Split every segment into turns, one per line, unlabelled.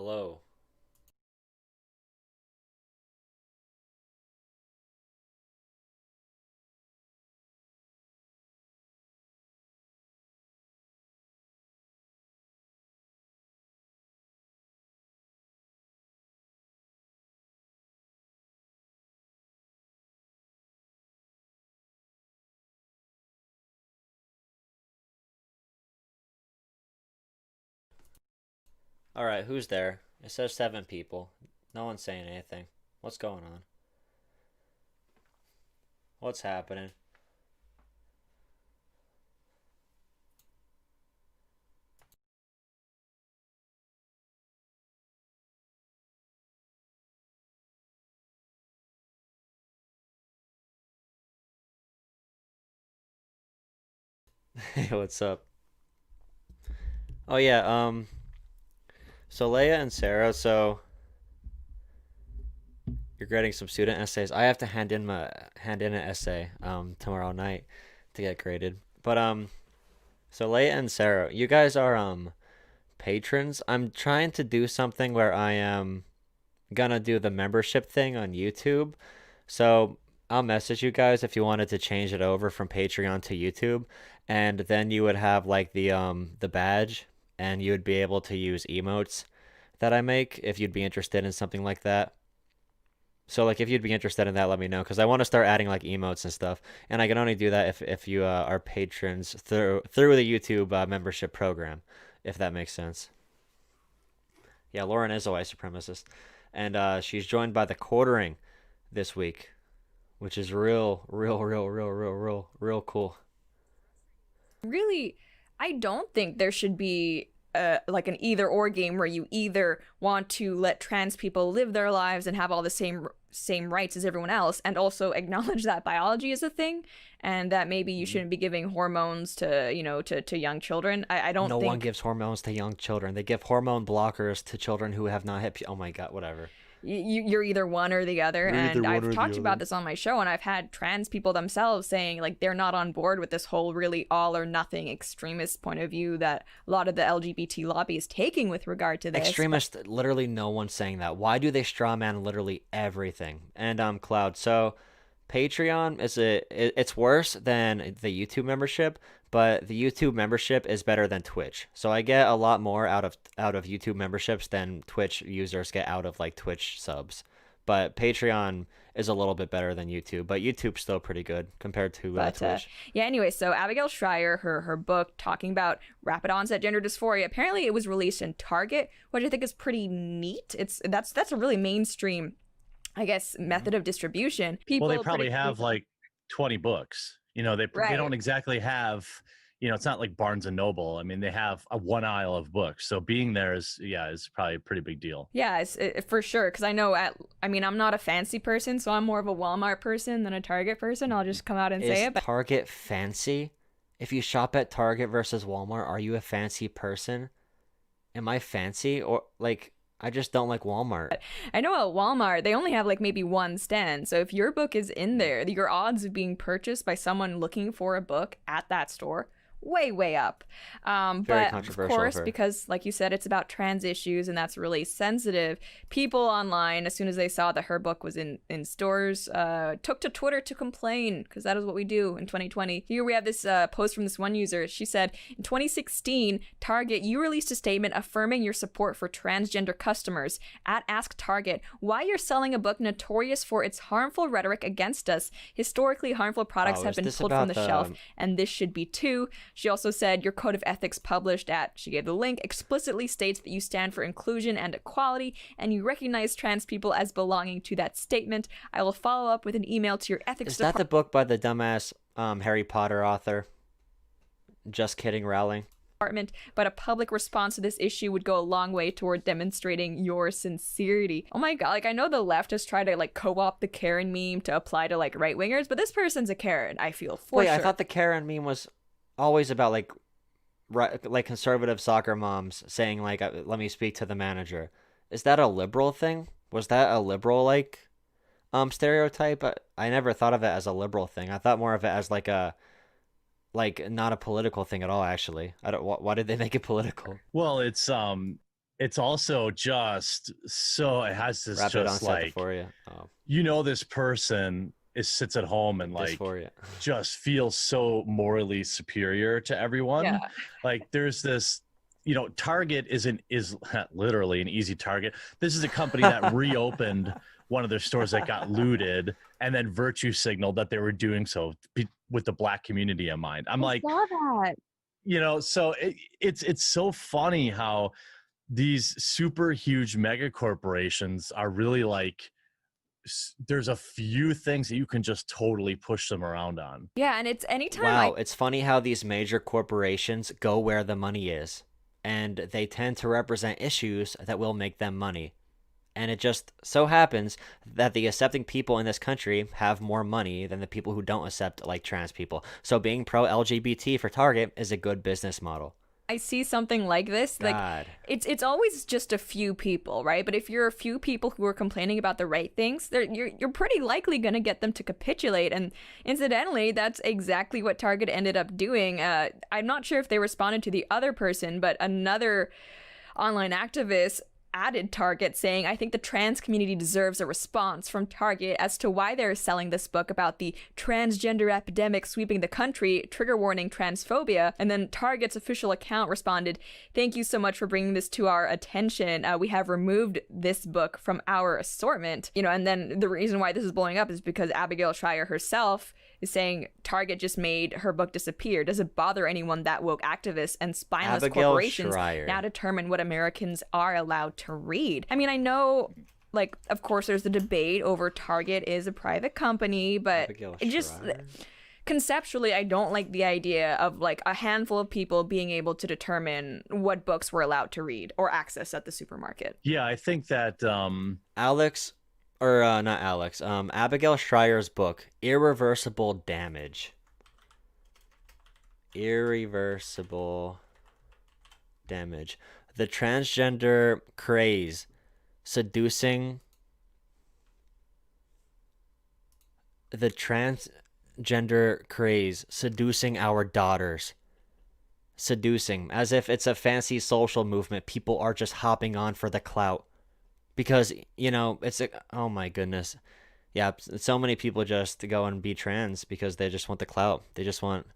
Hello. All right, who's there? It says seven people. No one's saying anything. What's going on? What's happening? Hey, what's up? Oh yeah, so Leia and Sarah, so you're grading some student essays. I have to hand in an essay tomorrow night to get graded. But so Leia and Sarah, you guys are patrons. I'm trying to do something where I am gonna do the membership thing on YouTube. So I'll message you guys if you wanted to change it over from Patreon to YouTube, and then you would have like the badge, and you would be able to use emotes that I make if you'd be interested in something like that. So like if you'd be interested in that, let me know because I want to start adding like emotes and stuff, and I can only do that if you are patrons through the YouTube membership program, if that makes sense. Yeah, Lauren is a white supremacist, and she's joined by the quartering this week, which is real cool.
Really, I don't think there should be like an either or game where you either want to let trans people live their lives and have all the same rights as everyone else, and also acknowledge that biology is a thing, and that maybe you
Mhm.
shouldn't be giving hormones to to young children. I don't
No one
think
gives hormones to young children. They give hormone blockers to children who have not hit. Oh my God, whatever.
you're either one or the other.
You're either
And
one
I've
or the
talked about
other.
this on my show, and I've had trans people themselves saying like they're not on board with this whole really all or nothing extremist point of view that a lot of the LGBT lobby is taking with regard to this. But
Extremist, literally no one's saying that. Why do they straw man literally everything? And Cloud. So Patreon it's worse than the YouTube membership, but the YouTube membership is better than Twitch. So I get a lot more out of YouTube memberships than Twitch users get out of like Twitch subs. But Patreon is a little bit better than YouTube, but YouTube's still pretty good compared to
But
Twitch.
yeah, anyway, so Abigail Schreier, her book talking about rapid onset gender dysphoria, apparently it was released in Target, which I think is pretty neat. That's a really mainstream, I guess,
Mhm.
method of distribution.
Well, they
People
probably
predictably
have
so.
like 20 books. They
Right.
don't exactly have, it's not like Barnes and Noble. I mean, they have a one aisle of books. So being there is probably a pretty big deal.
Yeah, for sure. Because I mean, I'm not a fancy person, so I'm more of a Walmart person than a Target person. I'll just come out and say
Is
it. But
Target fancy? If you shop at Target versus Walmart, are you a fancy person? Am I fancy or like I just don't like Walmart?
I know at Walmart, they only have like maybe one stand. So if your book is in
Mm.
there, your odds of being purchased by someone looking for a book at that store way up.
Very
But of
controversial of
course,
her.
because like you said, it's about trans issues and that's really sensitive. People online, as soon as they saw that her book was in stores, took to Twitter to complain because that is what we do in 2020. Here we have this post from this one user. She said, in 2016, Target, you released a statement affirming your support for transgender customers. At Ask Target, why you're selling a book notorious for its harmful rhetoric against us. Historically harmful products
Oh,
have
is
been
this
pulled from
about
the shelf,
the
and this should be too. She also said your code of ethics published at, she gave the link, explicitly states that you stand for inclusion and equality, and you recognize trans people as belonging to that statement. I will follow up with an email to your ethics
is that the
department,
book by the dumbass Harry Potter author? Just kidding, Rowling.
but a public response to this issue would go a long way toward demonstrating your sincerity. Oh my god, like I know the left has tried to like co-opt the Karen meme to apply to like right wingers, but this person's a Karen, I feel for
Wait, I
sure.
thought the Karen meme was always about like like conservative soccer moms saying like let me speak to the manager. Is that a liberal thing? Was that a liberal like stereotype? I never thought of it as a liberal thing. I thought more of it as like a like not a political thing at all actually. I don't why did they make it political?
Well, it's it's also just so it has this
Rapid
just
onset
like,
dysphoria. Oh,
this person sits at home and like
dysphoria.
just feels so morally superior to
Yeah.
everyone. Like there's this, Target is literally an easy target. This is a company that reopened one of their stores that got looted and then virtue signaled that they were doing so with the black community in mind. I'm
I
like,
saw that.
so it's so funny how these super huge mega corporations are really like there's a few things that you can just totally push them around on.
Yeah, and it's anytime
Wow, it's funny how these major corporations go where the money is, and they tend to represent issues that will make them money. And it just so happens that the accepting people in this country have more money than the people who don't accept, like trans people. So being pro LGBT for Target is a good business model.
I see something like this, like
God.
it's always just a few people, right? But if you're a few people who are complaining about the right things, you're pretty likely going to get them to capitulate. And incidentally, that's exactly what Target ended up doing. I'm not sure if they responded to the other person, but another online activist added Target saying, I think the trans community deserves a response from Target as to why they're selling this book about the transgender epidemic sweeping the country, trigger warning transphobia. And then Target's official account responded, thank you so much for bringing this to our attention. We have removed this book from our assortment. And then the reason why this is blowing up is because Abigail Shrier herself is saying Target just made her book disappear. Does it bother anyone that woke activists and spineless
Abigail
corporations
Shrier.
now determine what Americans are allowed to read? I mean, I know, like, of course, there's the debate over Target is a private company, but
Abigail
it just
Shrier.
conceptually, I don't like the idea of like a handful of people being able to determine what books we're allowed to read or access at the supermarket.
Yeah, I think that
Alex, or not Alex, Abigail Shrier's book, Irreversible Damage. Irreversible Damage. The transgender craze seducing. The transgender craze seducing our daughters. Seducing, as if it's a fancy social movement people are just hopping on for the clout. Because, it's like, oh my goodness. Yeah, so many people just go and be trans because they just want the clout. They just want,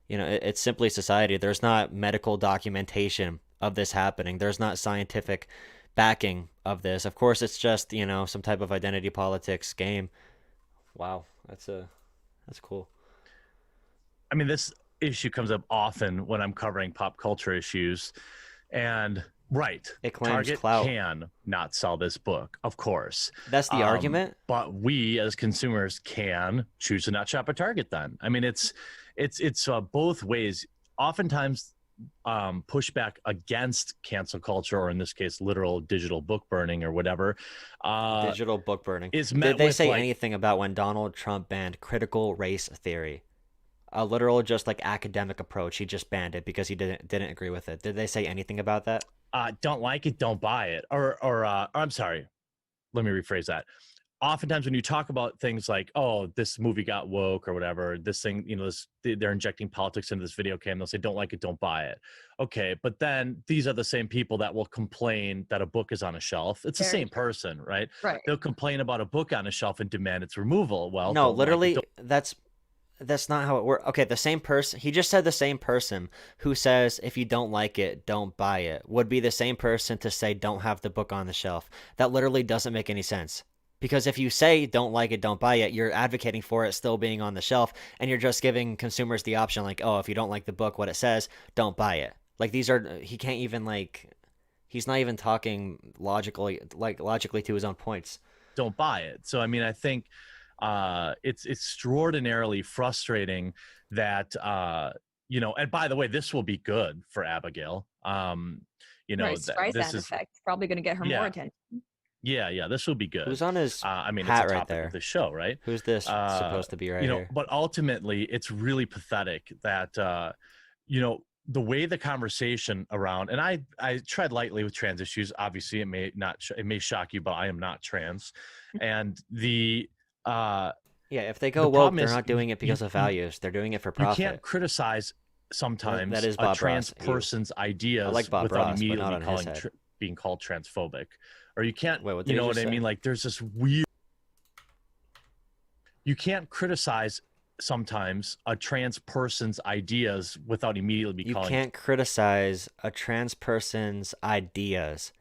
it's simply society. There's not medical documentation of this happening. There's not scientific backing of this. Of course, it's just, some type of identity politics game. Wow, that's cool.
I mean, this issue comes up often when I'm covering pop culture issues. And right,
It claims
Target
clout.
can not sell this book, of course.
That's the argument?
But we as consumers can choose to not shop at Target then. I mean, it's both ways. Oftentimes, pushback against cancel culture, or in this case, literal digital book burning or whatever.
Digital book burning.
Is met
Did they
with,
say
like,
anything about when Donald Trump banned critical race theory? A literal, just like academic approach. He just banned it because he didn't agree with it. Did they say anything about that?
Don't like it, don't buy it. Or I'm sorry, let me rephrase that. Oftentimes when you talk about things like, oh, this movie got woke or whatever, this thing, they're injecting politics into this video game, they'll say, don't like it, don't buy it. Okay, but then these are the same people that will complain that a book is on a shelf. It's the same person, right?
Right.
They'll complain about a book on a shelf and demand its removal. Well,
No,
don't like it,
literally,
don't-
that's not how it works. Okay, the same person, he just said the same person who says if you don't like it, don't buy it, would be the same person to say don't have the book on the shelf. That literally doesn't make any sense. Because if you say don't like it, don't buy it, you're advocating for it still being on the shelf, and you're just giving consumers the option like, oh, if you don't like the book, what it says, don't buy it. Like he can't even he's not even talking logically to his own points.
don't buy it. So, I mean, I think it's extraordinarily frustrating that, and by the way, this will be good for Abigail.
Right, Streisand
this is,
effect. Probably going to get her more attention.
yeah, this will be good.
Who's on his
I mean,
hat
it's a
right
topic
there?
of the show, right?
Who's this supposed to be right here?
But ultimately it's really pathetic that, the way the conversation around, and I tread lightly with trans issues. Obviously it may shock you, but I am not trans. And
Yeah, if they go
the
woke,
problem
they're
is
not doing it because of values. They're doing it for
you
profit.
can't criticize sometimes
That is
a
Bob
trans
Ross.
person's ideas
I like Bob
without
Ross, but
immediately
not on his
calling
head.
being called transphobic, or you can't,
Wait, what
you
did
know
you
what
just
I
say?
mean? Like there's this weird, you can't criticize sometimes a trans person's ideas without immediately be
You
calling it.
can't criticize a trans person's ideas.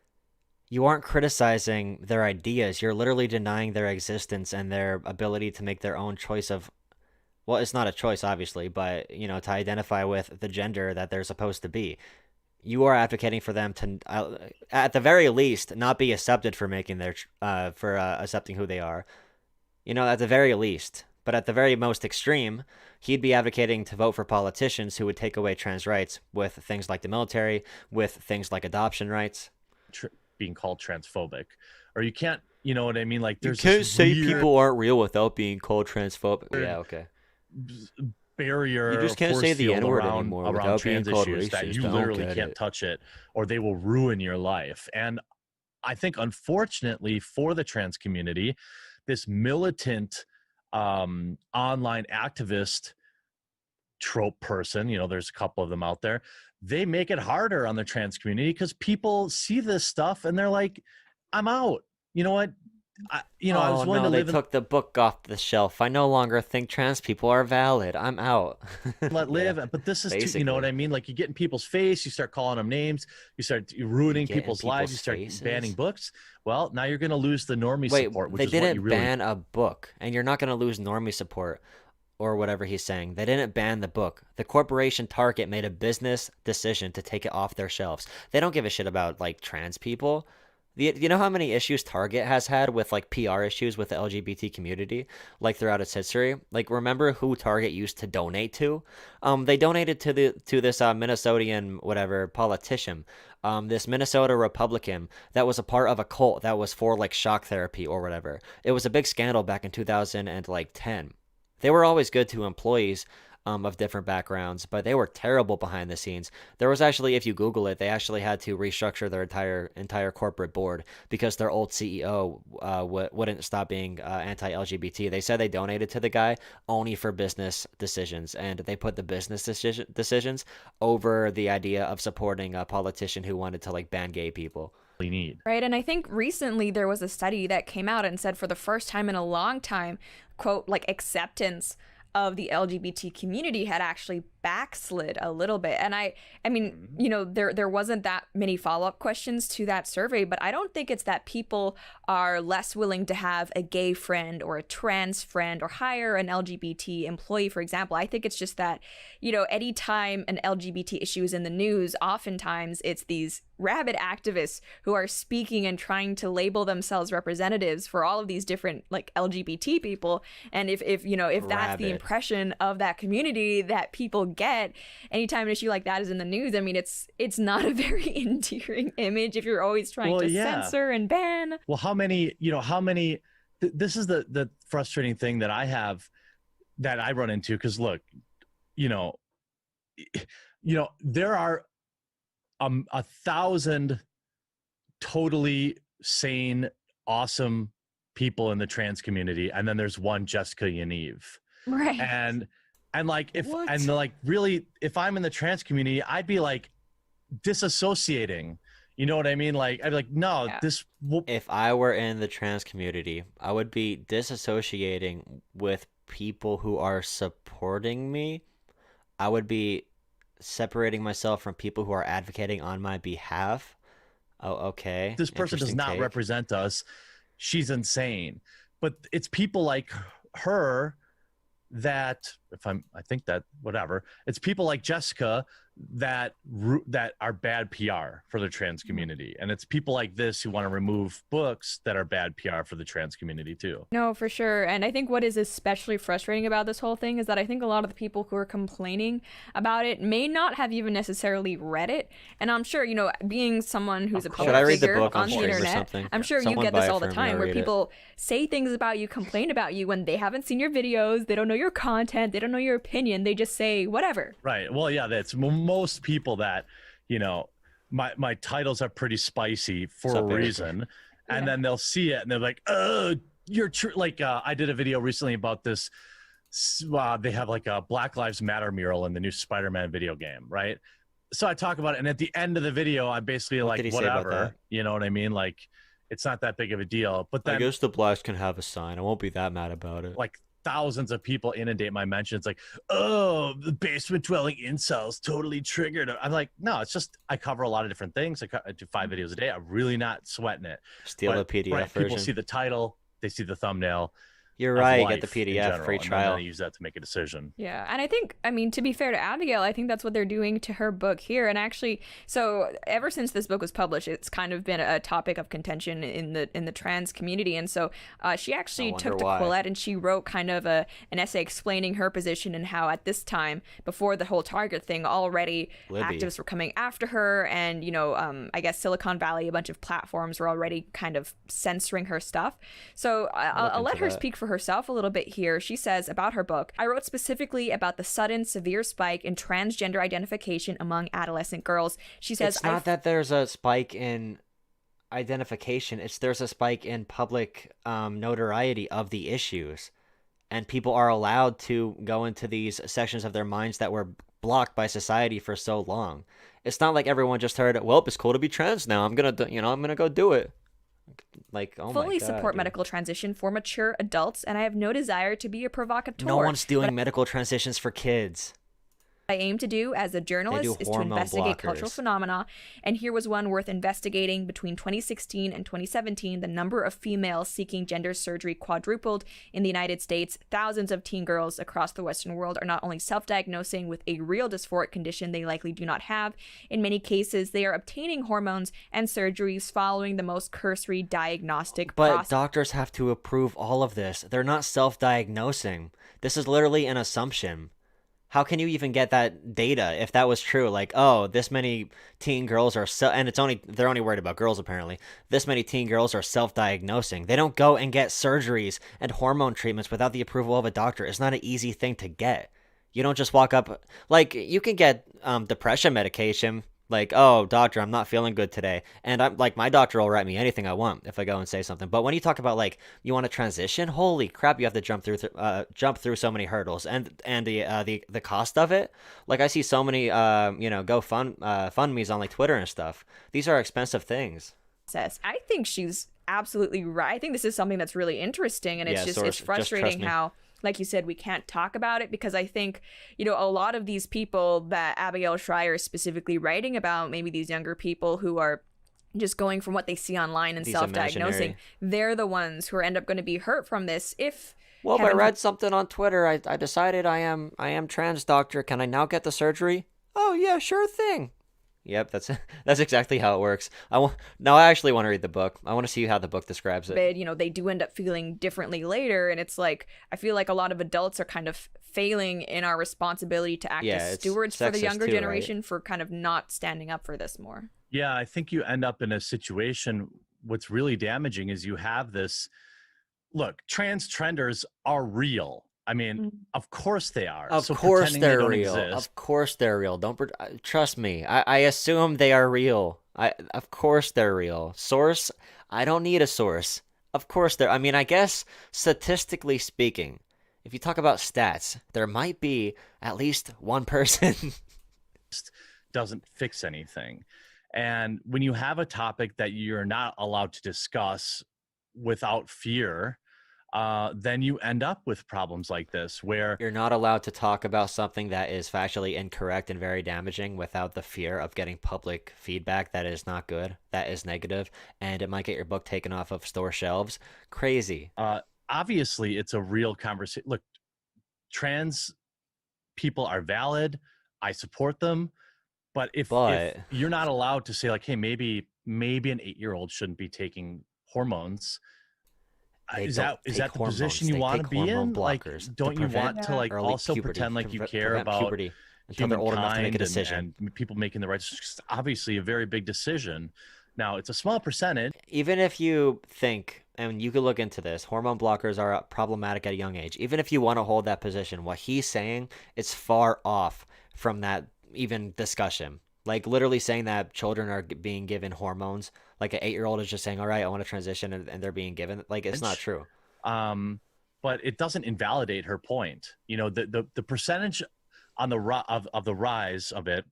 You aren't criticizing their ideas. You're literally denying their existence and their ability to make their own choice of, well, it's not a choice, obviously, but, to identify with the gender that they're supposed to be. You are advocating for them to, at the very least, not be accepted for making for accepting who they are. At the very least. But at the very most extreme, he'd be advocating to vote for politicians who would take away trans rights with things like the military, with things like adoption rights.
Being called transphobic, or you can't, you know what I mean? Like
You
there's this
can't say
weird
people aren't real without being called transphobic. Yeah, okay. You
barrier
just can't
force
say the
field
N word
around
anymore without being
trans
called
issues that
racist.
you
I don't
literally
get
can't
it.
touch it, or they will ruin your life. And I think unfortunately for the trans community, this militant online activist trope person, there's a couple of them out there, they make it harder on the trans community because people see this stuff and they're like, I'm out. You know what? I
Oh
was willing to
no, they
live and
took the book off the shelf. I no longer think trans people are valid. I'm out.
let
Yeah,
live. But this is too, you know what
basically.
I mean? Like you get in people's face, you start calling them names, you start
You
ruining
get in
people's lives, you
people's
start banning
faces.
books. Well, now you're going to lose the normie
Wait,
support, which
they
is what you
didn't
really
ban a book, and you're not going to lose normie support or whatever he's saying. They didn't ban the book. The corporation Target made a business decision to take it off their shelves. They don't give a shit about like trans people. You know how many issues Target has had with like PR issues with the LGBT community, like throughout its history? Like, remember who Target used to donate to? They donated to this Minnesotan whatever politician, this Minnesota Republican that was a part of a cult that was for like shock therapy or whatever. It was a big scandal back in 2010. They were always good to employees of different backgrounds, but they were terrible behind the scenes. There was actually, if you Google it, they actually had to restructure their entire corporate board because their old CEO wouldn't stop being anti-LGBT. They said they donated to the guy only for business decisions, and they put the business decisions over the idea of supporting a politician who wanted to like ban gay people.
need.
Right. And I think recently there was a study that came out and said for the first time in a long time, quote, like acceptance of the LGBT community had actually backslid a little bit. And I mean, there wasn't that many follow-up questions to that survey, but I don't think it's that people are less willing to have a gay friend or a trans friend or hire an LGBT employee, for example. I think it's just that, anytime an LGBT issue is in the news, oftentimes it's these rabid activists who are speaking and trying to label themselves representatives for all of these different like LGBT people. And if that's the
Rabid.
impression of that community that people get anytime an issue like that is in the news, I mean, it's not a very endearing image if you're always trying to censor and ban.
Well, this is the frustrating thing that I run into, because look, there are 1,000 totally sane, awesome people in the trans community, and then there's one Jessica Yaniv.
Right.
And like
What?
really, if I'm in the trans community, I'd be like disassociating. You know what I mean? Like I'd be like, no,
Yeah.
If I were in the trans community, I would be disassociating with people who are supporting me. I would be separating myself from people who are advocating on my behalf. Oh, okay.
This person does
Interesting
not
take.
represent us. She's insane. But it's people like her that it's people like Jessica that are bad PR for the trans community, and it's people like this who want to remove books that are bad PR for the trans community too.
No, for sure. And I think what is especially frustrating about this whole thing is that I think a lot of the people who are complaining about it may not have even necessarily read it. And I'm sure, being someone who's a public
Should I read the
figure
book on
on the
stream or
internet,
something?
I'm sure
Someone
you get
buy
this
it
all the
for me,
time
I'll
where
read it.
people say things about you, complain about you when they haven't seen your videos, they don't know your content, they don't know your opinion, they just say whatever.
Right. Well, yeah, that's most people that, my titles are pretty spicy for a reason. And then they'll see it and they're like, oh, you're true. Like, I did a video recently about this. They have like a Black Lives Matter mural in the new Spider-Man video game, right? So I talk about it, and at the end of the video, I'm basically
What
like,
did he say about
whatever,
that?
you know what I mean? Like, it's not that big of a deal. But
I
then,
guess the blacks can have a sign. I won't be that mad about it.
like, thousands of people inundate my mentions, like, oh, the basement dwelling incels totally triggered. I'm like, no, it's just I cover a lot of different things. I do 5 videos a day. I'm really not sweating it.
Steal the
But
PDF
people
version.
see the title, they see the thumbnail
You're
of
right. Get the
life in
PDF free
general, and then they
trial.
use that to make a decision.
Yeah, and I think, I mean, to be fair to Abigail, I think that's what they're doing to her book here. And actually, so ever since this book was published, it's kind of been a topic of contention in the trans community. And so she
I
actually
wonder
took to
why.
Quillette and she wrote kind of an essay explaining her position and how at this time, before the whole Target thing, already
Libby.
activists were coming after her, and I guess Silicon Valley, a bunch of platforms were already kind of censoring her stuff. So I'll let
into
her
that.
speak for herself a little bit here. She says about her book, I wrote specifically about the sudden, severe spike in transgender identification among adolescent girls. She says,
It's not that there's a spike in identification. There's a spike in public notoriety of the issues, and people are allowed to go into these sections of their minds that were blocked by society for so long. It's not like everyone just heard, well, it's cool to be trans now. I'm gonna, I'm gonna go do it. Like, oh my
fully
God,
support
dude.
medical transition for mature adults, and I have no desire to be a provocateur.
No one's doing medical transitions for kids.
I aim to do as a journalist is to
hormone
investigate cultural
blockers.
phenomena, and here was one worth investigating. Between 2016 and 2017, the number of females seeking gender surgery quadrupled in the United States. Thousands of teen girls across the Western world are not only self-diagnosing with a real dysphoric condition they likely do not have, in many cases they are obtaining hormones and surgeries following the most cursory diagnostic
But
process.
doctors have to approve all of this. They're not self-diagnosing. This is literally an assumption. How can you even get that data if that was true? Like, oh, this many teen girls are and they're only worried about girls apparently. This many teen girls are self-diagnosing. They don't go and get surgeries and hormone treatments without the approval of a doctor. It's not an easy thing to get. You don't just walk up, like, you can get depression medication. Like, oh, doctor, I'm not feeling good today. And I'm like, my doctor will write me anything I want if I go and say something. But when you talk about, like, you want to transition, holy crap, you have to jump through so many hurdles, and the cost of it. Like, I see so many fund me's on like Twitter and stuff. These are expensive things.
I think she's absolutely right. I think this is something that's really interesting, and it's
Yeah,
just
source,
it's
just trust
frustrating
me.
how, like you said, we can't talk about it because I think, a lot of these people that Abigail Schreier is specifically writing about, maybe these younger people who are just going from what they see online and
These
self-diagnosing,
imaginary.
they're the ones who end up going to be hurt from this if
Well, I
heaven
read something on Twitter. I decided I am trans, doctor. Can I now get the surgery? Oh yeah, sure thing. Yep, that's exactly how it works. Now I actually want to read the book. I want to see how the book describes it.
forbid, they do end up feeling differently later. And it's like, I feel like a lot of adults are kind of failing in our responsibility to act
Yeah,
as
it's
stewards for the
sexist
younger
too, right?
generation for kind of not standing up for this more.
Yeah, I think you end up in a situation. What's really damaging is you have this. Look, trans trenders are real. I mean, of course they are.
Of
So
course
pretending they
they're
don't
real.
exist-
Of course they're real. Don't trust me. I assume they are real. Of course they're real. Source? I don't need a source. Of course they're. I mean, I guess statistically speaking, if you talk about stats, there might be at least one person.
doesn't fix anything. And when you have a topic that you're not allowed to discuss without fear, then you end up with problems like this where
You're not allowed to talk about something that is factually incorrect and very damaging without the fear of getting public feedback that is not good, that is negative, and it might get your book taken off of store shelves. Crazy.
obviously it's a real conversation. Look, trans people are valid. I support them. But if you're not allowed to say, like, hey, maybe an 8-year-old shouldn't be taking hormones, is that the position you want to be in? Like, don't you want to like also pretend like you care about
puberty until they're old enough to make a decision?
And people making the right decision? It's obviously a very big decision. Now, it's a small percentage.
Even if you think, and you could look into this, hormone blockers are problematic at a young age. Even if you want to hold that position, what he's saying is far off from that even discussion. Like, literally saying that children are being given hormones. Like, an 8-year-old is just saying, all right, I want to transition, and they're being given. Like, it's not true.
But it doesn't invalidate her point. The percentage on the of the rise of it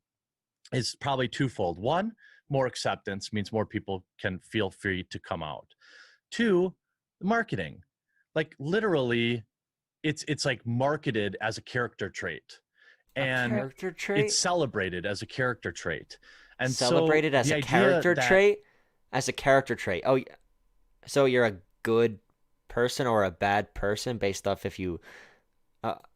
is probably twofold. One, more acceptance means more people can feel free to come out. Two, marketing. Like literally, it's like marketed as a character trait,
A
and
character
it's
trait?
celebrated as a character trait. And so
Celebrated as
the
a
idea
character
that
trait? As a character trait. Oh, so you're a good person or a bad person based off if you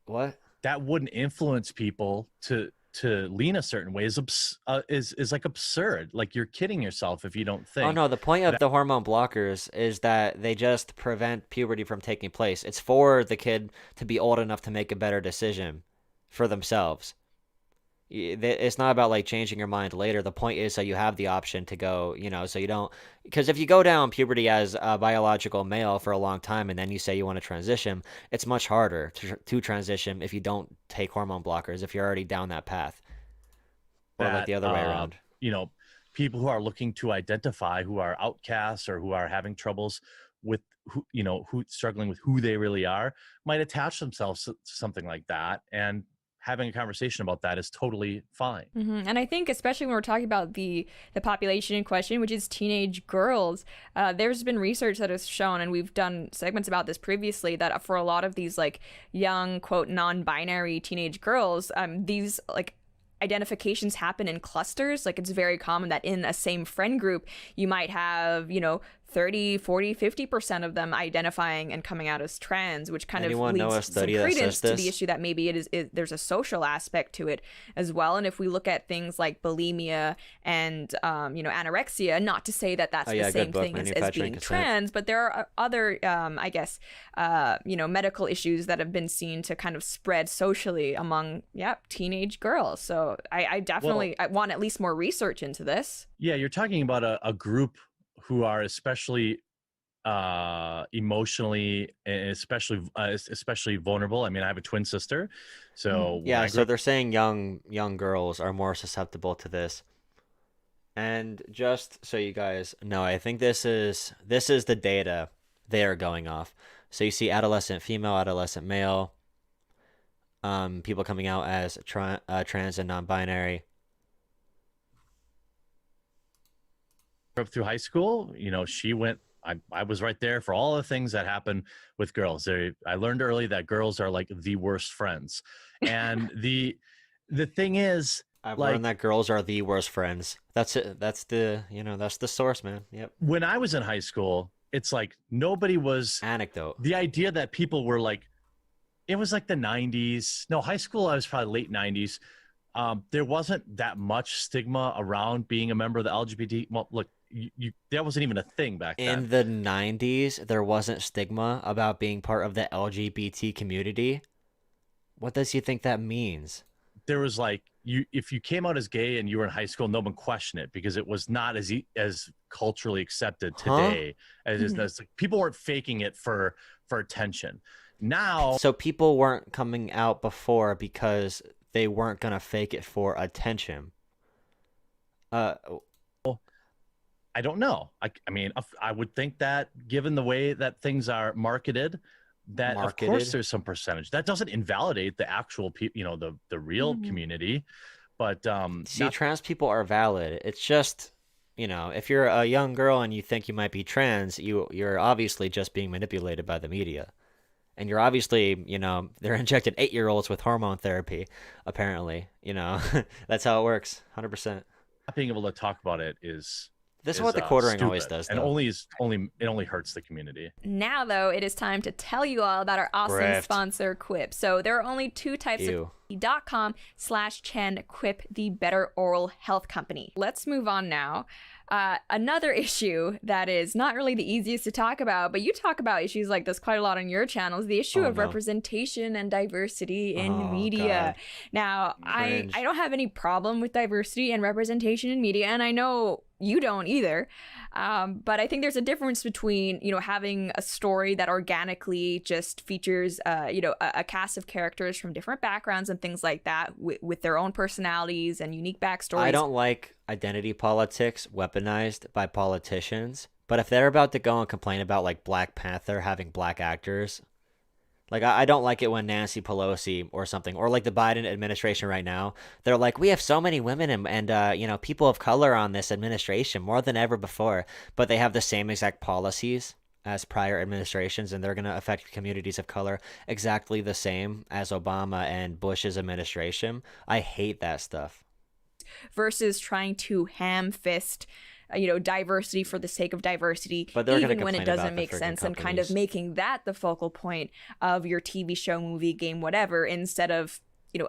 what?
that wouldn't influence people to lean a certain way is like absurd. Like you're kidding yourself if you don't
Oh
think
no, the point of
that
the hormone blockers is that they just prevent puberty from taking place. It's for the kid to be old enough to make a better decision for themselves. It's not about like changing your mind later. The point is so you have the option to go, so you don't, because if you go down puberty as a biological male for a long time and then you say you want to transition, it's much harder to transition if you don't take hormone blockers, if you're already down that path, or like
that
the other way around.
you know, people who are looking to identify, who are outcasts or who are having troubles with who struggling with who they really are, might attach themselves to something like that, and having a conversation about that is totally fine.
And I think, especially when we're talking about the population in question, which is teenage girls, there's been research that has shown, and we've done segments about this previously, that for a lot of these like young quote non-binary teenage girls, these like identifications happen in clusters. Like it's very common that in a same friend group you might have 30, 40, 50% of them identifying and coming out as trans, which kind
Anyone
of
know a
leads some
study that
credence
says
to the
this?
issue that maybe there's a social aspect to it as well. And if we look at things like bulimia and anorexia, not to say that that's
Oh yeah,
the
good
same
book,
thing as
Manufacturing
being
Consent.
trans, but there are other I guess medical issues that have been seen to kind of spread socially among teenage girls. So I definitely I want at least more research into this.
Yeah, you're talking about a group who are especially emotionally and especially vulnerable. I mean, I have a twin sister, so when
Yeah,
I grew
so
up,
they're saying young girls are more susceptible to this. And just so you guys know, I think this is the data they are going off. So you see adolescent female, adolescent male, people coming out as trans and non-binary.
through high school, she went. I was right there for all the things that happen with girls. I learned early that girls are like the worst friends, and the thing is,
I've learned
like
that girls are the worst friends. That's it. That's the source, man. Yep.
when I was in high school, it's like nobody was
Anecdote.
the idea that people were like, it was like the 90s. No, high school, I was probably late 90s. There wasn't that much stigma around being a member of the LGBT. Well, look, that wasn't even a thing back then.
In the 90s, there wasn't stigma about being part of the LGBT community. What does you think that means?
There was like, if you came out as gay and you were in high school, no one questioned it because it was not as culturally accepted
Huh?
today as like, people weren't faking it for attention. Now,
So people weren't coming out before because they weren't gonna fake it for attention. Uh,
I don't know. I mean, I would think that given the way that things are marketed, that of course
Marketed.
there's some percentage. That doesn't invalidate the actual people, the real community, but
See,
not
trans people are valid. It's just, if you're a young girl and you think you might be trans, you're obviously just being manipulated by the media. And you're obviously, they're injecting 8-year-olds with hormone therapy, apparently. That's how it works. 100%.
not being able to talk about it
This is what the quartering always
stupid,
does,
and
though.
it only hurts the community.
Now, though, it is time to tell you all about our awesome
Grift.
sponsor, Quip. So there are only two types
Ew.
of .com/Chen, Quip, the better oral health company. Let's move on now. Another issue that is not really the easiest to talk about, but you talk about issues like this quite a lot on your channel, is the issue
Oh,
of
no.
representation and diversity in
Oh,
media.
God.
Now, I
Cringe.
don't have any problem with diversity and representation in media, and I know you don't either. But I think there's a difference between, having a story that organically just features, a cast of characters from different backgrounds and things like that with their own personalities and unique backstories.
I don't like identity politics weaponized by politicians, but if they're about to go and complain about like Black Panther having black actors, Like I don't like it when Nancy Pelosi or something, or like the Biden administration right now, they're like, we have so many women and you know, people of color on this administration more than ever before, but they have the same exact policies as prior administrations, and they're going to affect communities of color exactly the same as Obama and Bush's administration. I hate that stuff.
Versus trying to ham fist diversity for the sake of diversity,
But they're going to
even when it
complain
doesn't
about the
make
freaking
sense, and kind of
companies.
making that the focal point of your TV show, movie, game, whatever, instead of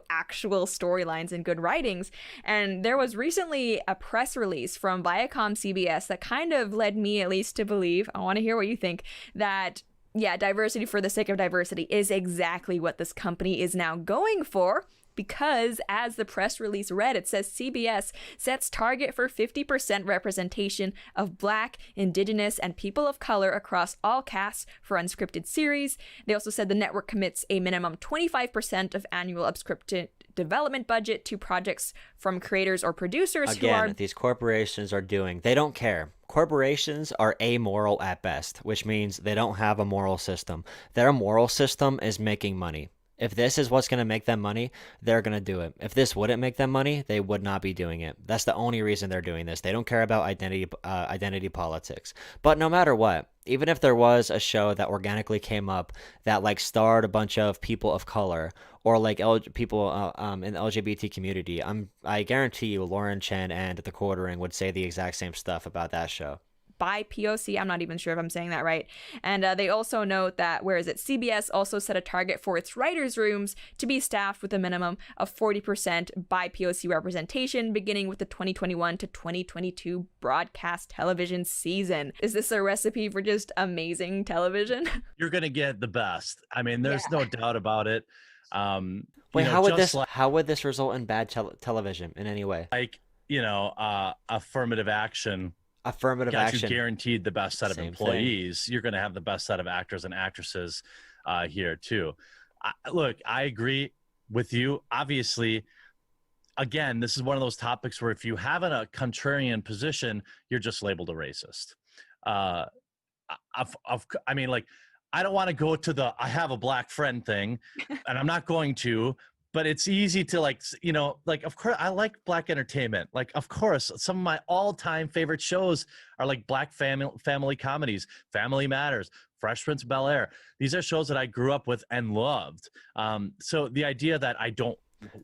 actual storylines and good writings. And there was recently a press release from Viacom CBS that kind of led me at least to believe, I want to hear what you think, that yeah, diversity for the sake of diversity is exactly what this company is now going for. Because, as the press release read, it says CBS sets target for 50% representation of Black, Indigenous, and people of color across all casts for unscripted series. They also said the network commits a minimum 25% of annual unscripted development budget to projects from creators or producers who
Again,
are
these corporations are doing, they don't care. Corporations are amoral at best, which means they don't have a moral system. Their moral system is making money. If this is what's going to make them money, they're going to do it. If this wouldn't make them money, they would not be doing it. That's the only reason they're doing this. They don't care about identity politics. But no matter what, even if there was a show that organically came up that like starred a bunch of people of color or like people in the LGBT community, I guarantee you Lauren Chen and The Quartering would say the exact same stuff about that show.
by POC. I'm not even sure if I'm saying that right. And they also note that, where is it? CBS also set a target for its writers' rooms to be staffed with a minimum of 40% by POC representation, beginning with the 2021 to 2022 broadcast television season. Is this a recipe for just amazing television?
You're going to get the best. I mean, there's
Yeah.
no doubt about it. Um,
Wait,
just
how would this result in bad television in any way?
like, affirmative action
Affirmative
got you
action,
guaranteed the best set of
same thing.
employees. You're going to have the best set of actors and actresses here too. Look, I agree with you. Obviously, again, this is one of those topics where if you have a contrarian position, you're just labeled a racist. Uh, I mean, like, I don't want to go to the I have a black friend thing, and I'm not going to. But it's easy to like, of course, I like black entertainment. Like, of course, some of my all-time favorite shows are like black family comedies, Family Matters, Fresh Prince of Bel-Air. These are shows that I grew up with and loved. So the idea that I don't.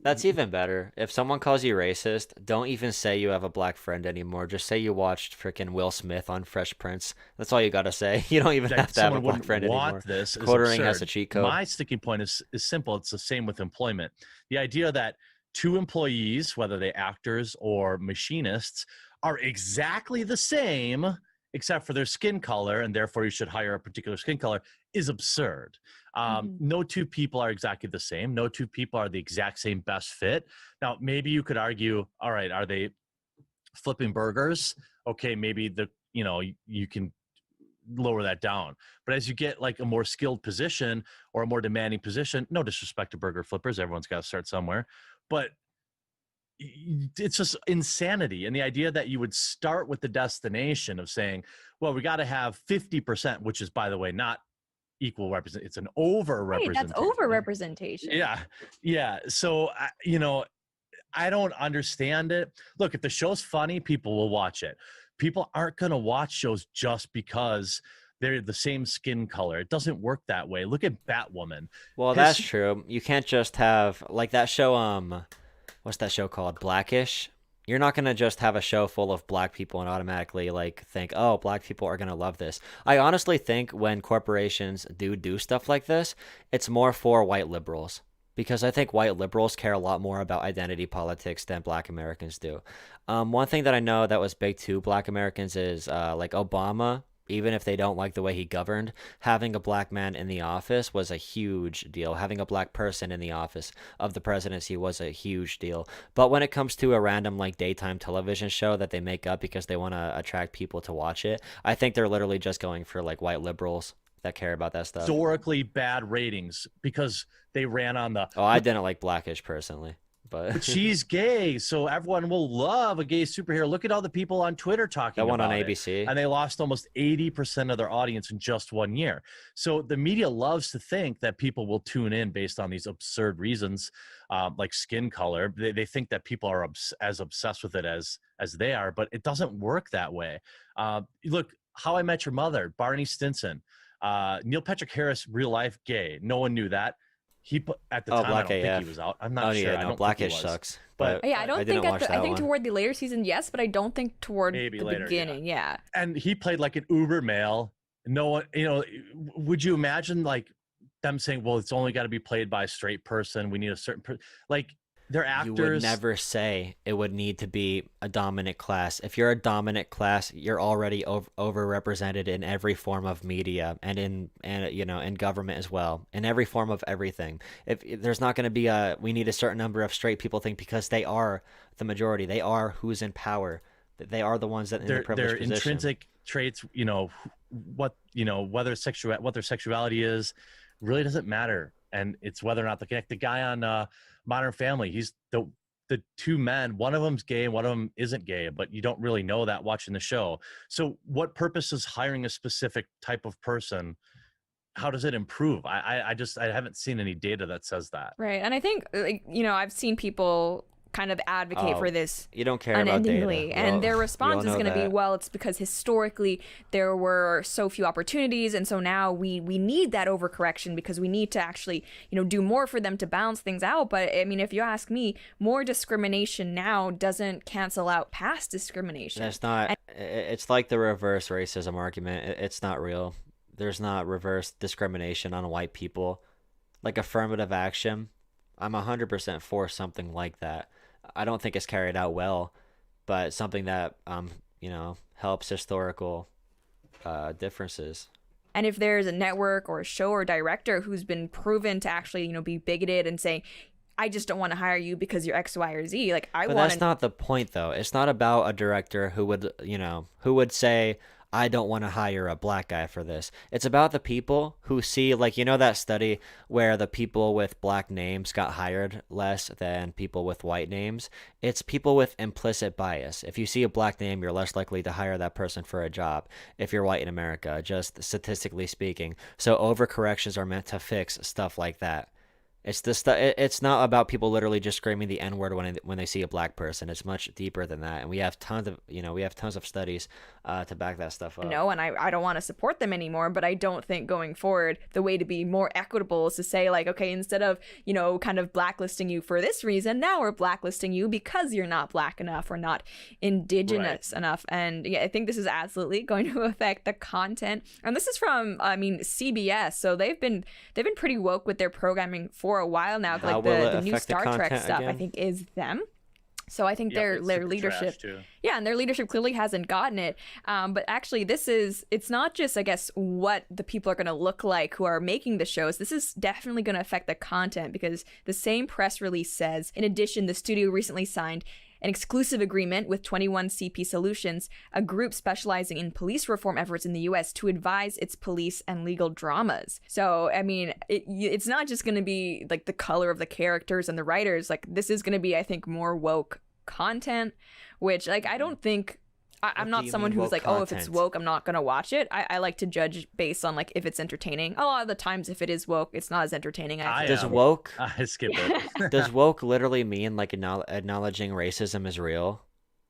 That's even better. If someone calls you racist, don't even say you have a black friend anymore. Just say you watched freaking Will Smith on Fresh Prince. That's all you gotta say. You don't even
That
have to have a
someone
black
wouldn't
friend
want
anymore.
this is
Quartering has
absurd.
a cheat code.
My sticking point is simple. It's the same with employment. The idea that two employees, whether they actors or machinists, are exactly the same except for their skin color, and therefore you should hire a particular skin color, is absurd.
Mhm.
No two people are exactly the same. No two people are the exact same best fit. Now, maybe you could argue, all right, are they flipping burgers? Okay, maybe you can lower that down. But as you get like a more skilled position or a more demanding position, no disrespect to burger flippers, everyone's got to start somewhere, but it's just insanity. And the idea that you would start with the destination of saying, well, we got to have 50%, which is, by the way, not equal represent, it's an over
Right, that's
representation.
over representation.
Yeah. So I don't understand it. Look, if the show's funny, people will watch it. People aren't going to watch shows just because they're the same skin color. It doesn't work that way. Look at Batwoman.
Well, that's
His
true. You can't just have like that show. What's that show called? Blackish. You're not gonna just have a show full of black people and automatically like think, oh, black people are gonna love this. I honestly think when corporations do stuff like this, it's more for white liberals because I think white liberals care a lot more about identity politics than black Americans do. One thing that I know that was big to black Americans is like Obama. Even if they don't like the way he governed, having a black man in the office was a huge deal. Having a black person in the office of the presidency was a huge deal. But when it comes to a random like daytime television show that they make up because they want to attract people to watch it, I think they're literally just going for like white liberals that care about that stuff.
historically bad ratings because they ran on the
Oh, I didn't like Blackish personally. But
she's gay, so everyone will love a gay superhero. Look at all the people on Twitter talking
that one on
about it.
ABC.
And they lost almost 80% of their audience in just 1 year. So the media loves to think that people will tune in based on these absurd reasons, like skin color. They think that people are as obsessed with it as they are, but it doesn't work that way. Look, How I Met Your Mother, Barney Stinson, Neil Patrick Harris, real life gay. No one knew that. He put at the
Oh,
time. I
Black
don't think
AF.
he was out. I'm
Oh
not sure.
yeah,
I
no,
don't think he
Blackish
was.
sucks.
But
But
Yeah, I don't
didn't
think
watch that
I think
one.
toward the later season, yes, but I don't think toward
Maybe
the
later,
beginning. Yeah.
and he played like an uber male. No one, would you imagine like them saying, well, it's only got to be played by a straight person, we need a certain like they're
You would
actors.
never say it would need to be a dominant class. If you're a dominant class, you're already overrepresented in every form of media and in government as well, in every form of everything. If there's not going to be we need a certain number of straight people think because they are the majority. They are who's in power. They are the ones that in the privileged
Their
position.
intrinsic traits, what what their sexuality is really doesn't matter, and it's whether or not the guy on Modern Family, he's the two men, one of them's gay and one of them isn't gay, but you don't really know that watching the show. So what purpose is hiring a specific type of person? How does it improve? I haven't seen any data that says that.
Right. And I think, I've seen people kind of advocate for this
You don't care about
unendingly.
data.
And their
We
response
all
is
know
going to be,
that.
well, it's because historically there were so few opportunities. And so now we need that overcorrection because we need to actually, do more for them to balance things out. But I mean, if you ask me, more discrimination now doesn't cancel out past discrimination.
That's not. It's like the reverse racism argument. It's not real. There's not reverse discrimination on white people. Like affirmative action, I'm 100% for something like that. I don't think it's carried out well, but something that helps historical differences.
And if there's a network or a show or director who's been proven to actually, be bigoted and say, I just don't want to hire you because you're X, Y, or Z. Like
But that's not the point, though. It's not about a director who would say, I don't want to hire a black guy for this. It's about the people who see, like, that study where the people with black names got hired less than people with white names. It's people with implicit bias. If you see a black name, you're less likely to hire that person for a job if you're white in America, just statistically speaking. So overcorrections are meant to fix stuff like that. It's not about people literally just screaming the N word when they see a black person. It's much deeper than that, and we have tons of studies to back that stuff up.
No, and I don't want to support them anymore, but I don't think going forward the way to be more equitable is to say, like, okay, instead of kind of blacklisting you for this reason, now we're blacklisting you because you're not black enough or not indigenous enough. And yeah, I think this is absolutely going to affect the content. And this is from CBS, so they've been pretty woke with their programming for a while now.
How
like
will it
the new
affect the
Star Trek
content
stuff, I
again?
think, is them. So I think their
It's super
leadership,
trash, too.
yeah, and their leadership clearly hasn't gotten it. But actually, it's not just, I guess, what the people are going to look like who are making the shows. This is definitely going to affect the content because the same press release says, in addition, the studio recently signed an exclusive agreement with 21CP Solutions, a group specializing in police reform efforts in the U.S. to advise its police and legal dramas. So, I mean, it's not just going to be like the color of the characters and the writers. Like, this is going to be, I think, more woke content, which, like, I don't think... I'm not someone who's like, oh, if it's woke, I'm not going to watch it. I like to judge based on, like, if it's entertaining. A lot of the times, if it is woke, it's not as entertaining.
Does woke...
I skip it.
Does woke literally mean, like, acknowledging racism is real?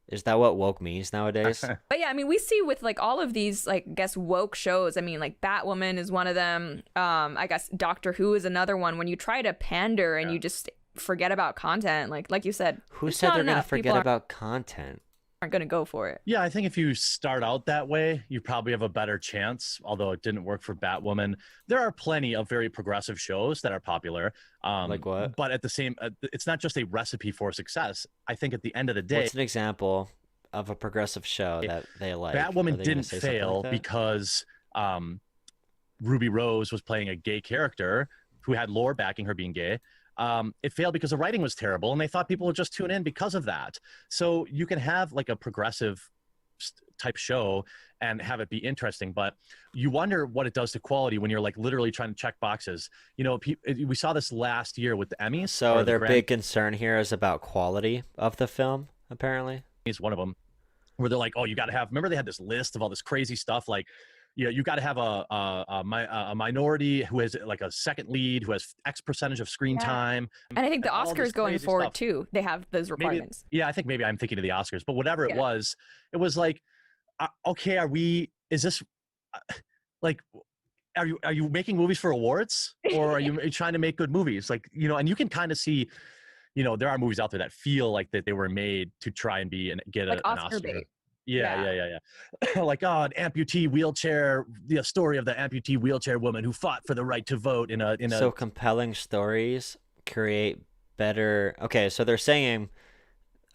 Is that what woke means nowadays?
But yeah, I mean, we see with, like, all of these, like, I guess, woke shows. I mean, like, Batwoman is one of them. I guess Doctor Who is another one. When you try to pander and you just forget about content, like you said,
Who said they're going to forget about content?
Aren't going to go for it.
Yeah, I think if you start out that way, you probably have a better chance, although it didn't work for Batwoman. There are plenty of very progressive shows that are popular.
Like what?
But at the same, it's not just a recipe for success. I think at the end of the day...
What's an example of a progressive show that they like?
Batwoman didn't fail because Ruby Rose was playing a gay character who had lore backing her being gay. It failed because the writing was terrible and they thought people would just tune in because of that. So you can have like a progressive type show and have it be interesting. But you wonder what it does to quality when you're like literally trying to check boxes. You know, we saw this last year with the Emmys.
So
or the
their
Grand
big concern here is about quality of the film, apparently.
Emmys, one of them, where they're like, oh, you got to have. Remember, they had this list of all this crazy stuff, like, you know, you got to have a minority who has like a second lead, who has X percentage of screen
Yeah.
time,
And I think the
all this
Oscars going
crazy
forward
stuff.
too, they have those
Maybe,
requirements.
yeah, I think maybe I'm thinking of the Oscars, but whatever
Yeah.
it was like, okay, is this like, are you making movies for awards, or are you trying to make good movies? Like, you know, and you can kind of see, you know, there are movies out there that feel like that they were made to try and be and get
Like
an
Oscar
Oscar.
bait.
Yeah. Like, oh, an amputee wheelchair, the story of the amputee wheelchair woman who fought for the right to vote in a.
So compelling stories create better. Okay, so they're saying.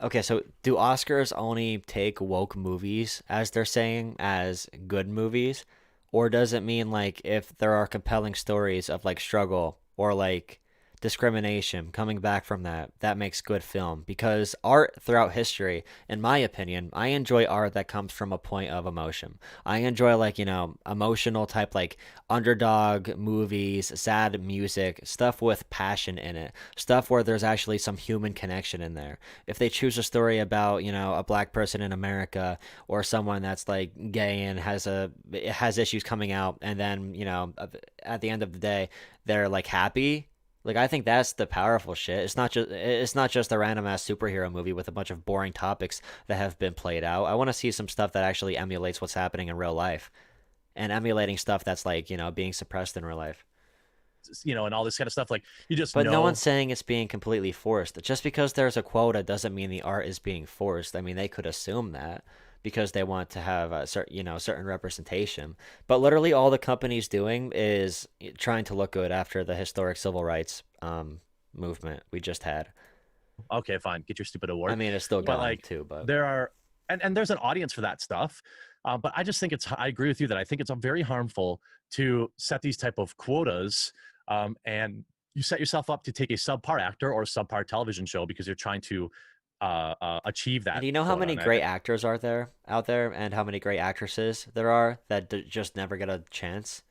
Okay, so do Oscars only take woke movies, as they're saying, as good movies? Or does it mean like if there are compelling stories of like struggle or like discrimination coming back from that, that makes good film? Because art throughout history, in my opinion, I enjoy art that comes from a point of emotion. I enjoy like, you know, emotional type like underdog movies, sad music, stuff with passion in it, stuff where there's actually some human connection in there. If they choose a story about, you know, a black person in America or someone that's like gay and has issues coming out, and then, you know, at the end of the day they're like happy, like I think that's the powerful shit. It's not just a random ass superhero movie with a bunch of boring topics that have been played out. I want to see some stuff that actually emulates what's happening in real life, and emulating stuff that's like, you know, being suppressed in real life.
You know, and all this kind of stuff. Like, you just
But
know.
no one's saying it's being completely forced. Just because there's a quota doesn't mean the art is being forced. I mean, they could assume that because they want to have a certain representation. But literally all the company's doing is trying to look good after the historic civil rights movement we just had.
Okay, fine, get your stupid award.
I mean, it's still
But
going
like,
too, but
there are, and there's an audience for that stuff. But I just think I agree with you that I think it's very harmful to set these type of quotas, and you set yourself up to take a subpar actor or a subpar television show because you're trying to achieve that.
and do you know how
quota.
many
And
great actors are there out there, and how many great actresses there are that just never get a chance?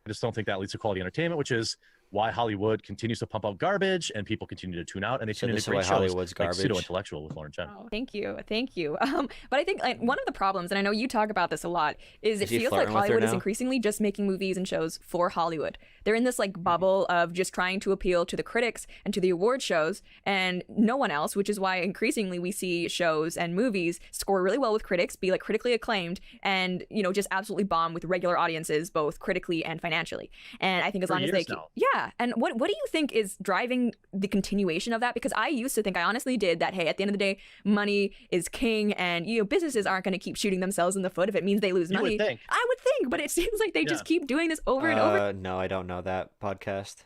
I just don't think that leads to quality entertainment, which is why Hollywood continues to pump out garbage and people continue to tune out, and they
So
tune
this
into
is why
great shows
Hollywood's
like
garbage.
Pseudo Intellectual with Lauren Chen.
Oh, thank you, thank you. But I think like one of the problems, and I know you talk about this a lot, is it
Is he
feels like
flirting with her
Hollywood is
now?
increasingly just making movies and shows for Hollywood. They're in this like bubble of just trying to appeal to the critics and to the award shows, and no one else. Which is why increasingly we see shows and movies score really well with critics, be like critically acclaimed, and you know just absolutely bomb with regular audiences, both critically and financially. And I think as
For
long as they
years
keep,
now.
yeah. And what do you think is driving the continuation of that? Because I used to think, I honestly did, that hey, at the end of the day, money is king, and you know businesses aren't going to keep shooting themselves in the foot if it means they lose
You
money.
would think.
I would think, but it seems like they
Yeah.
just keep doing this over and over
No, I don't know that podcast.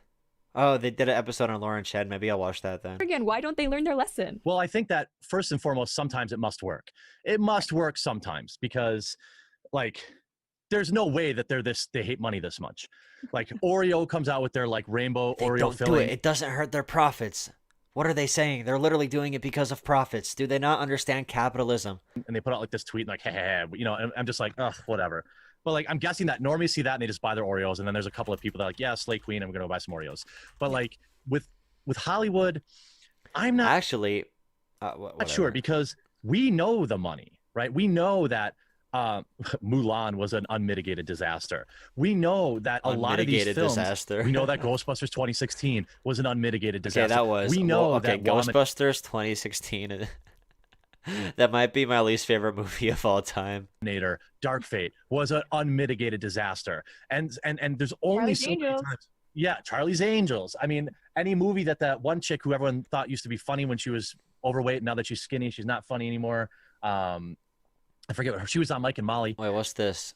Oh, they did an episode on Lauren Chen. Maybe I'll watch that then.
again. Why don't they learn their lesson?
Well, I think that first and foremost, sometimes it must work. It must work sometimes because, like, there's no way that they hate money this much. Like, Oreo comes out with their like rainbow
They
Oreo
don't do
filling.
it. It doesn't hurt their profits. What are they saying? They're literally doing it because of profits. Do they not understand capitalism?
And they put out like this tweet and like, hey, you know, and I'm just like, ugh, whatever. But like, I'm guessing that normies see that and they just buy their Oreos, and then there's a couple of people that are like, yeah, Slay Queen, I'm gonna go buy some Oreos. But like with Hollywood, I'm not
Actually,
not sure, because we know the money, right? We know that Mulan was an unmitigated disaster. We know that a lot of these
Unmitigated
films,
disaster.
we know that Ghostbusters 2016 was an unmitigated
Okay,
disaster.
that was.
We know
well, okay,
that Woman-
Ghostbusters 2016. That might be my least favorite movie of all time.
Terminator, Dark Fate was an unmitigated disaster. And there's only
Charlie's
so many
Angels.
times. Yeah, Charlie's Angels. I mean, any movie that one chick who everyone thought used to be funny when she was overweight, now that she's skinny, she's not funny anymore. I forget what she was on Mike and Molly.
Wait, what's this?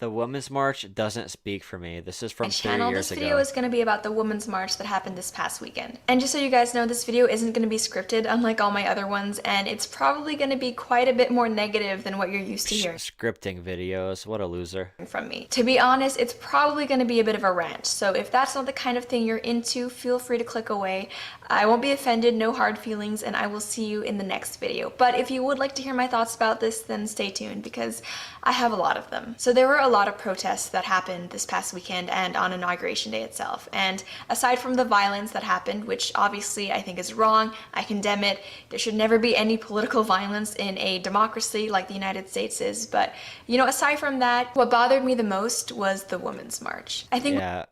The Women's March doesn't speak for me. This is from
My
3
channel.
years
This video
ago.
is going to be about the Women's March that happened this past weekend. And just so you guys know, this video isn't going to be scripted, unlike all my other ones, and it's probably going to be quite a bit more negative than what you're used to hearing
Scripting videos. What a loser.
from me. To be honest, it's probably going to be a bit of a rant, so if that's not the kind of thing you're into, feel free to click away. I won't be offended, no hard feelings, and I will see you in the next video. But if you would like to hear my thoughts about this, then stay tuned, because I have a lot of them. So there were a lot of protests that happened this past weekend and on Inauguration Day itself. And aside from the violence that happened, which obviously I think is wrong, I condemn it. There should never be any political violence in a democracy like the United States is. But, you know, aside from that, what bothered me the most was the Women's March. I think
Yeah.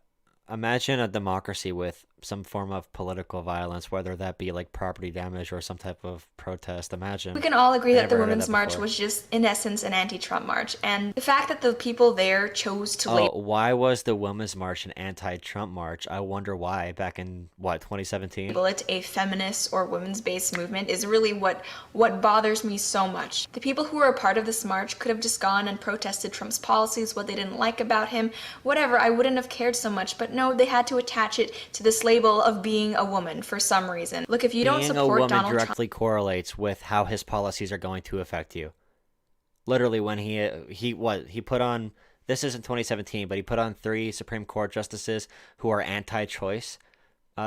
Imagine a democracy with some form of political violence, whether that be like property damage or some type of protest. Imagine.
we can all agree that the
Never heard of
Women's
that
March
before.
was just, in essence, an anti-Trump march. And the fact that the people there chose to
Oh, why was the Women's March an anti-Trump march? I wonder why. Back in what, 2017?
label it a feminist or women's-based movement is really what bothers me so much. The people who were a part of this march could have just gone and protested Trump's policies, what they didn't like about him, whatever. I wouldn't have cared so much, but no, they had to attach it to this label of being a woman for some reason. Look, if you don't
Being a
support
woman
Donald Trump,
directly correlates with how his policies are going to affect you. Literally, when he put on, this isn't 2017, but he put on 3 Supreme Court justices who are anti-choice.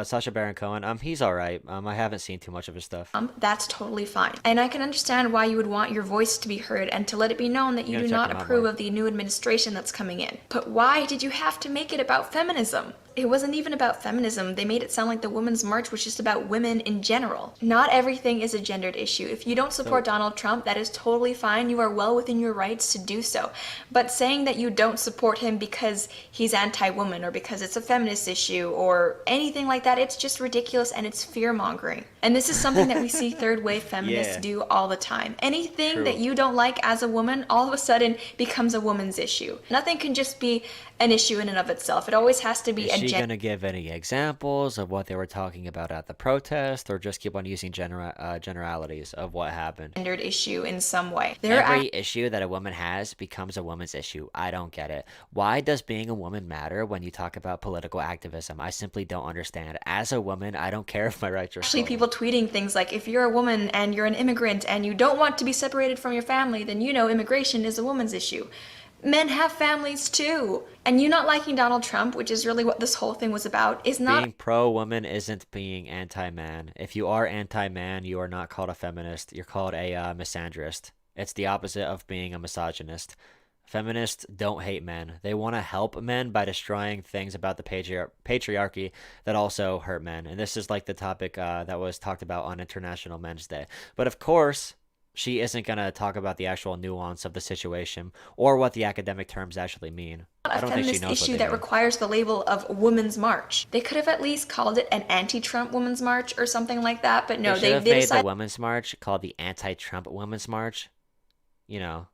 Sacha Baron Cohen, he's all right. I haven't seen too much of his stuff.
that's totally fine. And I can understand why you would want your voice to be heard and to let it be known that you
gotta
do
check
not
him out
approve
more.
of the new administration that's coming in. But why did you have to make it about feminism? It wasn't even about feminism. They made it sound like the Women's March was just about women in general. Not everything is a gendered issue. If you don't support Donald Trump, that is totally fine. You are well within your rights to do so. But saying that you don't support him because he's anti-woman or because it's a feminist issue or anything like that, it's just ridiculous and it's fear-mongering. And this is something that we see third-wave feminists
Yeah.
do all the time. Anything
True.
that you don't like as a woman, all of a sudden becomes a woman's issue. Nothing can just be an issue in and of itself. It always has to be
Is
a
she
gender
gonna give any examples of what they were talking about at the protest, or just keep on using generalities of what happened?
gendered issue in some way. There are
Every issue that a woman has becomes a woman's issue. I don't get it. Why does being a woman matter when you talk about political activism? I simply don't understand. As a woman, I don't care if my rights are
actually
stolen.
people tweeting things like, if you're a woman and you're an immigrant and you don't want to be separated from your family, then you know immigration is a woman's issue. Men have families too. And you not liking Donald Trump, which is really what this whole thing was about, is not
Being pro-woman isn't being anti-man. If you are anti-man, you are not called a feminist. You're called a misandrist. It's the opposite of being a misogynist. Feminists don't hate men. They want to help men by destroying things about the patriarchy that also hurt men. And this is like the topic that was talked about on International Men's Day. But of course, she isn't going to talk about the actual nuance of the situation or what the academic terms actually mean. I
a
don't think she
feminist
knows
issue
what they
that
mean.
requires the label of Women's March. They could have at least called it an anti-Trump Women's March or something like that, but no,
They should have
they
made the
decided
Women's March called the Anti-Trump Women's March. You know,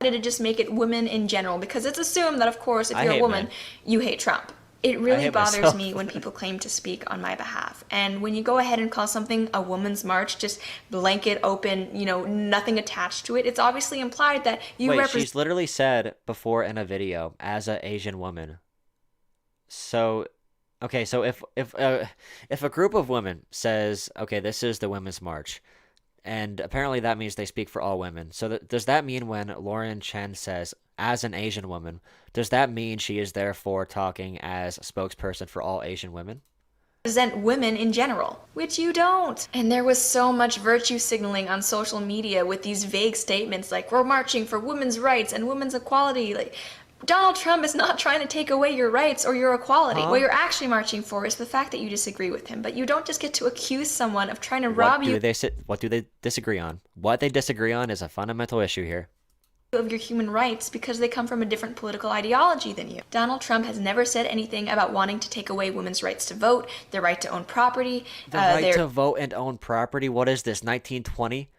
to just make it women in general because it's assumed that, of course, if
I
you're a
hate
woman,
men.
you hate Trump. It really
hate
bothers
myself.
me when people claim to speak on my behalf. And when you go ahead and call something a woman's march, just blanket open, you know, nothing attached to it, it's obviously implied that you
wait,
represent
she's literally said before in a video as an Asian woman. So, okay, so if a group of women says, okay, this is the Women's March, and apparently that means they speak for all women. So does that mean when Lauren Chen says, as an Asian woman, does that mean she is therefore talking as a spokesperson for all Asian women?
women in general, which you don't. And there was so much virtue signaling on social media with these vague statements like, we're marching for women's rights and women's equality. Like, Donald Trump is not trying to take away your rights or your equality.
Huh?
What you're actually marching for is the fact that you disagree with him. But you don't just get to accuse someone of trying to rob you
What do they disagree on? What they disagree on is a fundamental issue here.
of your human rights because they come from a different political ideology than you. Donald Trump has never said anything about wanting to take away women's rights to vote, their right to own property,
The right to vote and own property. What is this, 1920?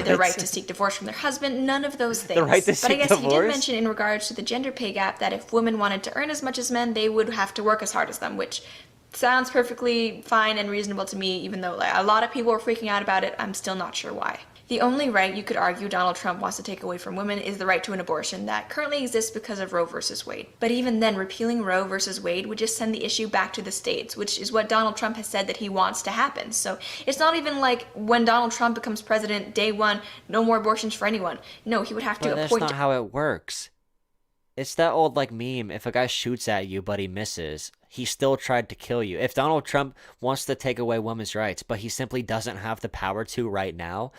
their right to seek divorce from their husband, none of those things.
right to
But I
seek
guess he did
divorce?
mention in regards to the gender pay gap that if women wanted to earn as much as men, they would have to work as hard as them, which sounds perfectly fine and reasonable to me, even though like, a lot of people were freaking out about it. I'm still not sure why. The only right you could argue Donald Trump wants to take away from women is the right to an abortion that currently exists because of Roe versus Wade. But even then, repealing Roe versus Wade would just send the issue back to the states, which is what Donald Trump has said that he wants to happen. So it's not even like when Donald Trump becomes president, day one, no more abortions for anyone. No, he would have to
But that's
appoint.
not how it works. It's that old like meme, if a guy shoots at you but he misses, he still tried to kill you. If Donald Trump wants to take away women's rights, but he simply doesn't have the power to right now,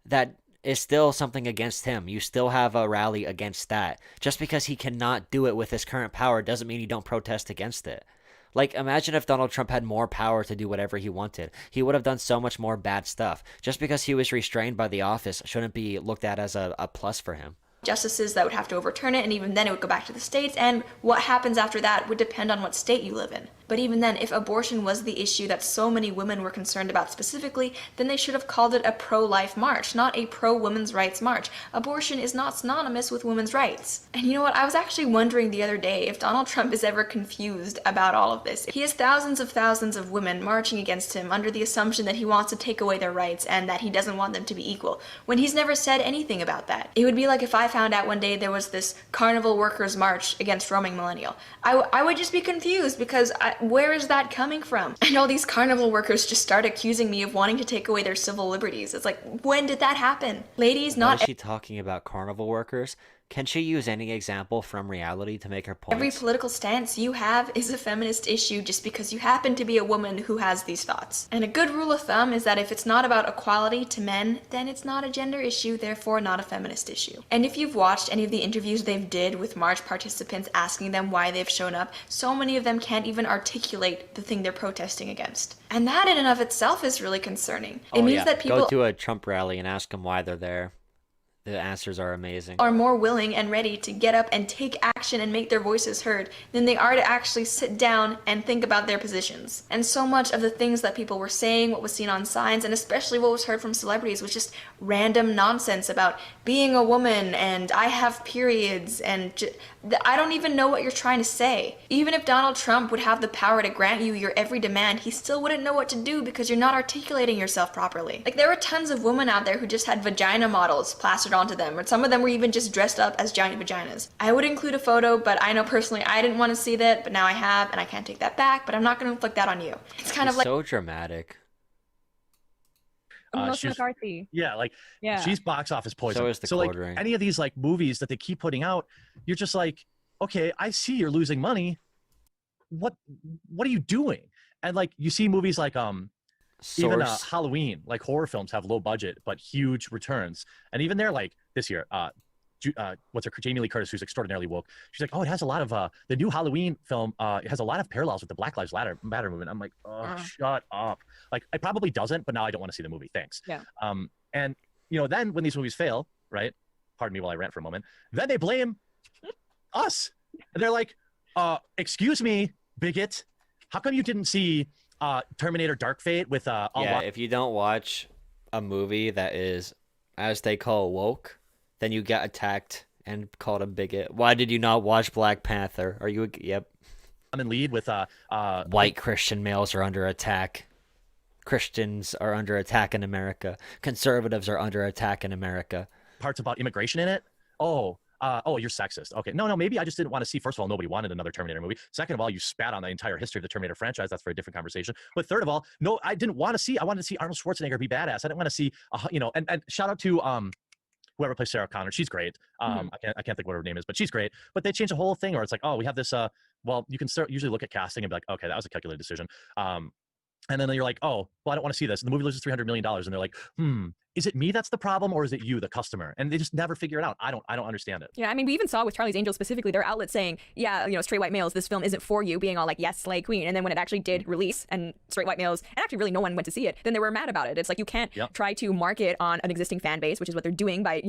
that is still something against him. You still have a rally against that. Just because he cannot do it with his current power doesn't mean you don't protest against it. Like, imagine if Donald Trump had more power to do whatever he wanted. He would have done so much more bad stuff. Just because he was restrained by the office shouldn't be looked at as a plus for him.
Justices that would have to overturn it, and even then it would go back to the states, and what happens after that would depend on what state you live in. But even then, if abortion was the issue that so many women were concerned about specifically, then they should have called it a pro-life march, not a pro-women's rights march. Abortion is not synonymous with women's rights. And you know what? I was actually wondering the other day if Donald Trump is ever confused about all of this. He has thousands of women marching against him under the assumption that he wants to take away their rights and that he doesn't want them to be equal, when he's never said anything about that. It would be like if I found out one day there was this carnival workers march against roaming millennial. I would just be confused because where is that coming from? And all these carnival workers just start accusing me of wanting to take away their civil liberties. It's like, when did that happen? Ladies,
Why
not
is she talking about carnival workers? Can she use any example from reality to make her point?
every political stance you have is a feminist issue just because you happen to be a woman who has these thoughts. And a good rule of thumb is that if it's not about equality to men, then it's not a gender issue, therefore not a feminist issue. And if you've watched any of the interviews they've did with march participants asking them why they've shown up, so many of them can't even articulate the thing they're protesting against. And that in and of itself is really concerning. It means that people
go to a Trump rally and ask them why they're there. The answers are amazing.
are more willing and ready to get up and take action and make their voices heard than they are to actually sit down and think about their positions. And so much of the things that people were saying, what was seen on signs, and especially what was heard from celebrities was just random nonsense about being a woman and I have periods and I don't even know what you're trying to say. Even if Donald Trump would have the power to grant you your every demand, he still wouldn't know what to do because you're not articulating yourself properly. Like, there were tons of women out there who just had vagina models plastered onto them, or some of them were even just dressed up as giant vaginas. I would include a photo, but I know personally I didn't want to see that, but now I have, and I can't take that back, but I'm not going to inflict that on you. It's kind of like
so dramatic.
Melissa McCarthy.
Yeah, like she's box office poison.
So is the
so like
quartering.
any of these like movies that they keep putting out, you're just like, okay, I see you're losing money. What are you doing? And like you see movies like even Halloween, like horror films have low budget but huge returns. And even they're like this year, Jamie Lee Curtis, who's extraordinarily woke. She's like, oh, it has a lot of the new Halloween film. It has a lot of parallels with the Black Lives Matter movement. I'm like, oh, shut up. Like, it probably doesn't, but now I don't want to see the movie. Thanks.
Yeah.
And you know, then when these movies fail, right? Pardon me while I rant for a moment. Then they blame us. And they're like, excuse me, bigot. How come you didn't see Terminator Dark Fate with
if you don't watch a movie that is, as they call, woke, then you get attacked and called a bigot. Why did you not watch Black Panther? Are you yep.
I'm in lead with
white Christian males are under attack. Christians are under attack in America. Conservatives are under attack in America.
Parts about immigration in it. Oh, you're sexist. Okay. No, maybe I just didn't want to see. First of all, nobody wanted another Terminator movie. Second of all, you spat on the entire history of the Terminator franchise. That's for a different conversation. But third of all, no, I didn't want to see. I wanted to see Arnold Schwarzenegger be badass. I didn't want to see, and shout out to whoever plays Sarah Connor. She's great. I can't think what her name is, but she's great. But they changed the whole thing, or it's like, oh, we have this. Well, you can usually look at casting and be like, okay, that was a calculated decision. And then you're like, oh, well, I don't want to see this. And the movie loses $300 million. And they're like, is it me that's the problem, or is it you, the customer? And they just never figure it out. I don't understand it.
Yeah, I mean, we even saw with Charlie's Angels specifically, their outlet saying, yeah, straight white males, this film isn't for you, being all like, yes, slay queen. And then when it actually did release and straight white males, and actually really no one went to see it, then they were mad about it. It's like, you can't try to market on an existing fan base, which is what they're doing by,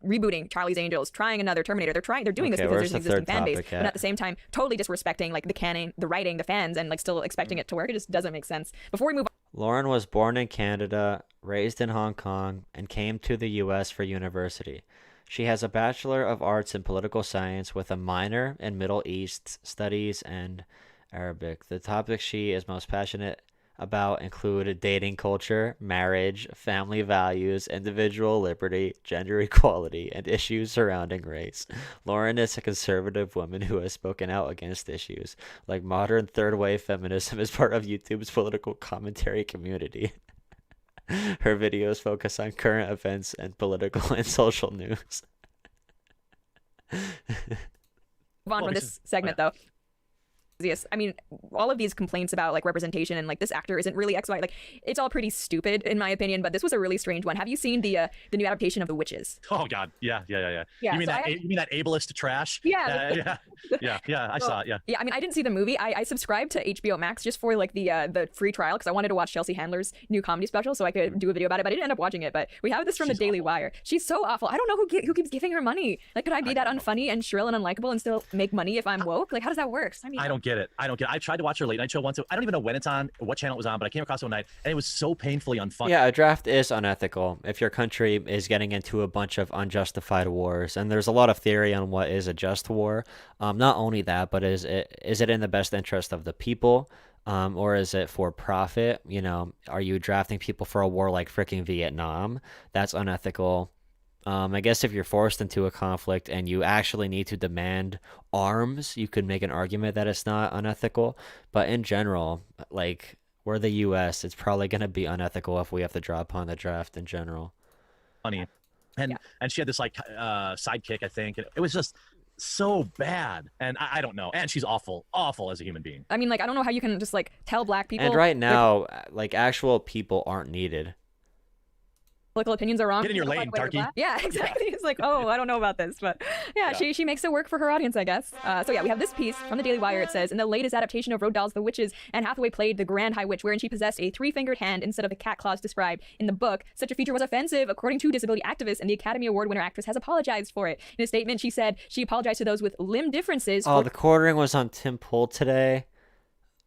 rebooting Charlie's Angels, trying another Terminator. They're doing this because there's an existing fan base, but at the same time, totally disrespecting like the canon, the writing, the fans, and like still expecting it to work. It just doesn't make sense. Before we move on.
Lauren was born in Canada, raised in Hong Kong, and came to the U.S. for university. She has a Bachelor of Arts in Political Science with a minor in Middle East Studies and Arabic. The topic she is most passionate about include dating culture, marriage, family values, individual liberty, gender equality, and issues surrounding race. Lauren is a conservative woman who has spoken out against issues like modern third wave feminism as part of YouTube's political commentary community. Her videos focus on current events and political and social news.
Move on
Well,
from
because
this segment
oh,
though. Yes, I mean, all of these complaints about like representation and like this actor isn't really X Y, like it's all pretty stupid in my opinion. But this was a really strange one. Have you seen the new adaptation of The Witches?
oh God, yeah.
Yeah,
You mean
so
that? You mean that ableist trash?
yeah,
Yeah. I
well,
saw it. Yeah.
yeah. I mean, I didn't see the movie. I subscribed to HBO Max just for like the free trial because I wanted to watch Chelsea Handler's new comedy special so I could do a video about it. But I didn't end up watching it. But we have this from the
She's
Daily
awful.
Wire. She's so awful. I don't know who keeps giving her money. Like, could I be
I
that
don't know.
unfunny and shrill and unlikable and still make money if I'm woke? Like, how does that work? I mean,
I don't get it. I tried to watch her late night show once. I don't even know when it's on, what channel it was on, but I came across it one night and it was so painfully unfunny.
Yeah, a draft is unethical if your country is getting into a bunch of unjustified wars, and there's a lot of theory on what is a just war. Not only that, but is it in the best interest of the people, or is it for profit? You know, are you drafting people for a war like freaking Vietnam? That's unethical. I guess if you're forced into a conflict and you actually need to demand arms, you could make an argument that it's not unethical. But in general, like we're the U.S., it's probably going to be unethical if we have to draw upon the draft in general.
Funny. And
yeah.
and she had this like sidekick, I think. And it was just so bad. And I don't know. And she's awful as a human being.
I mean, like, I don't know how you can just like tell black people
And right
their
now, like actual people aren't needed.
political opinions are wrong.
Get in your
They'll
lane,
find a way to
darky.
black. Yeah, exactly. It's like, oh, I don't know about this, but yeah, she makes it work for her audience, I guess. So yeah, we have this piece from the Daily Wire. It says, in the latest adaptation of Roald Dahl's The Witches, Anne Hathaway played the Grand High Witch, wherein she possessed a three-fingered hand instead of the cat claws described in the book. Such a feature was offensive, according to disability activists, and the Academy Award winner actress has apologized for it. In a statement, she said she apologized to those with limb differences
Oh,
for
the quartering was on Tim Pool today.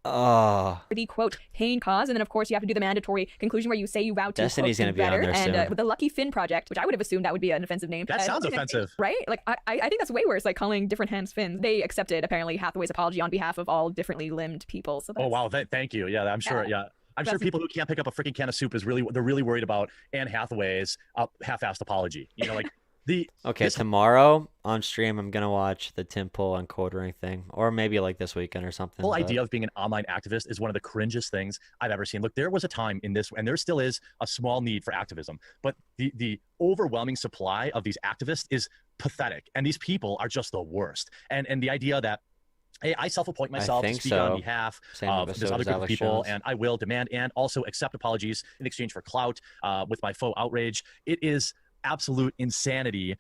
Oh,
the quote pain cause, and then of course you have to do the mandatory conclusion where you say you vow to
Destiny's
quote,
gonna
do
be on
better.
there
And
soon.
with the Lucky Finn Project, which I would have assumed that would be an offensive name.
That sounds offensive.
Right? Like I think that's way worse. Like calling different hands fins. They accepted apparently Hathaway's apology on behalf of all differently limbed people. So that's,
Oh wow, thank you. Yeah, I'm sure. Yeah. I'm sure
That's-
people who can't pick up a freaking can of soup they're really worried about Anne Hathaway's half-assed apology. You know, like
okay.
this
Tomorrow on stream, I'm gonna watch the Tim Pool and quartering thing, or maybe like this weekend or something.
whole
but-
idea of being an online activist is one of the cringest things I've ever seen. Look, there was a time in this, and there still is a small need for activism, but the overwhelming supply of these activists is pathetic, and these people are just the worst. And the idea that, hey, I self-appoint myself to
think
speak
so.
on behalf
Same
of
with
this other group of
Alex
people,
Jones.
and I will demand and also accept apologies in exchange for clout with my faux outrage. It is absolute insanity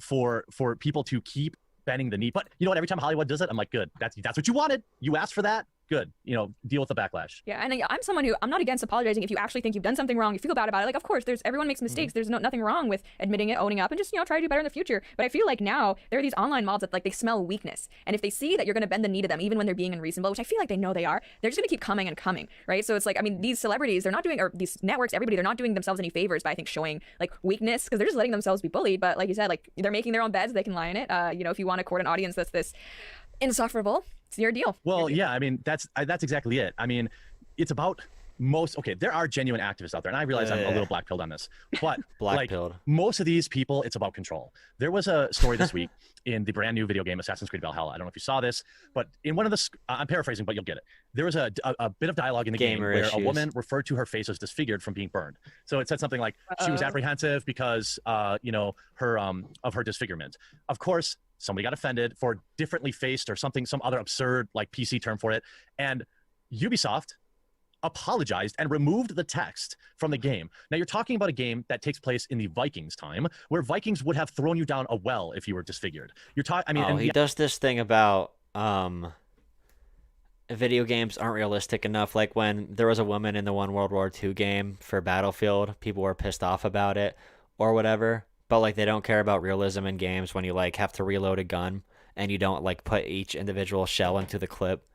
for people to keep bending the knee. But you know what? Every time Hollywood does it, I'm like, good. That's what you wanted. You asked for that. Good. You know, deal with the backlash.
yeah, and I'm someone who I'm not against apologizing if you actually think you've done something wrong, you feel bad about it. Like, of course, everyone makes mistakes. There's nothing wrong with admitting it, owning up, and just try to do better in the future. But I feel like now there are these online mobs that like they smell weakness, and if they see that you're going to bend the knee to them, even when they're being unreasonable, which I feel like they know they are, they're just going to keep coming and coming, right? So it's like, I mean, these celebrities, they're not doing, or these networks, everybody, they're not doing themselves any favors by I think showing like weakness because they're just letting themselves be bullied. But like you said, like they're making their own beds, they can lie in it. If you want to court an audience that's this insufferable, it's your deal.
Well, yeah, I mean, that's exactly it. I mean, it's about okay, there are genuine activists out there, and I realize I'm a little black pilled on this, but like
Black-pilled.
most of these people, it's about control. There was a story this week in the brand new video game Assassin's Creed Valhalla. I don't know if you saw this, but in one of the, I'm paraphrasing, but you'll get it. There was a bit of dialogue in the game
Gamer
where a
issues.
woman referred to her face as disfigured from being burned. So it said something like she was apprehensive because, her of her disfigurement. Of course, somebody got offended for differently faced or something, some other absurd like PC term for it, and Ubisoft apologized and removed the text from the game. Now you're talking about a game that takes place in the Vikings time, where Vikings would have thrown you down a well if you were disfigured. You're talking. I mean,
Oh,
and
he does this thing about video games aren't realistic enough. Like when there was a woman in the one World War II game for Battlefield, people were pissed off about it or whatever. But like they don't care about realism in games when you like have to reload a gun and you don't like put each individual shell into the clip.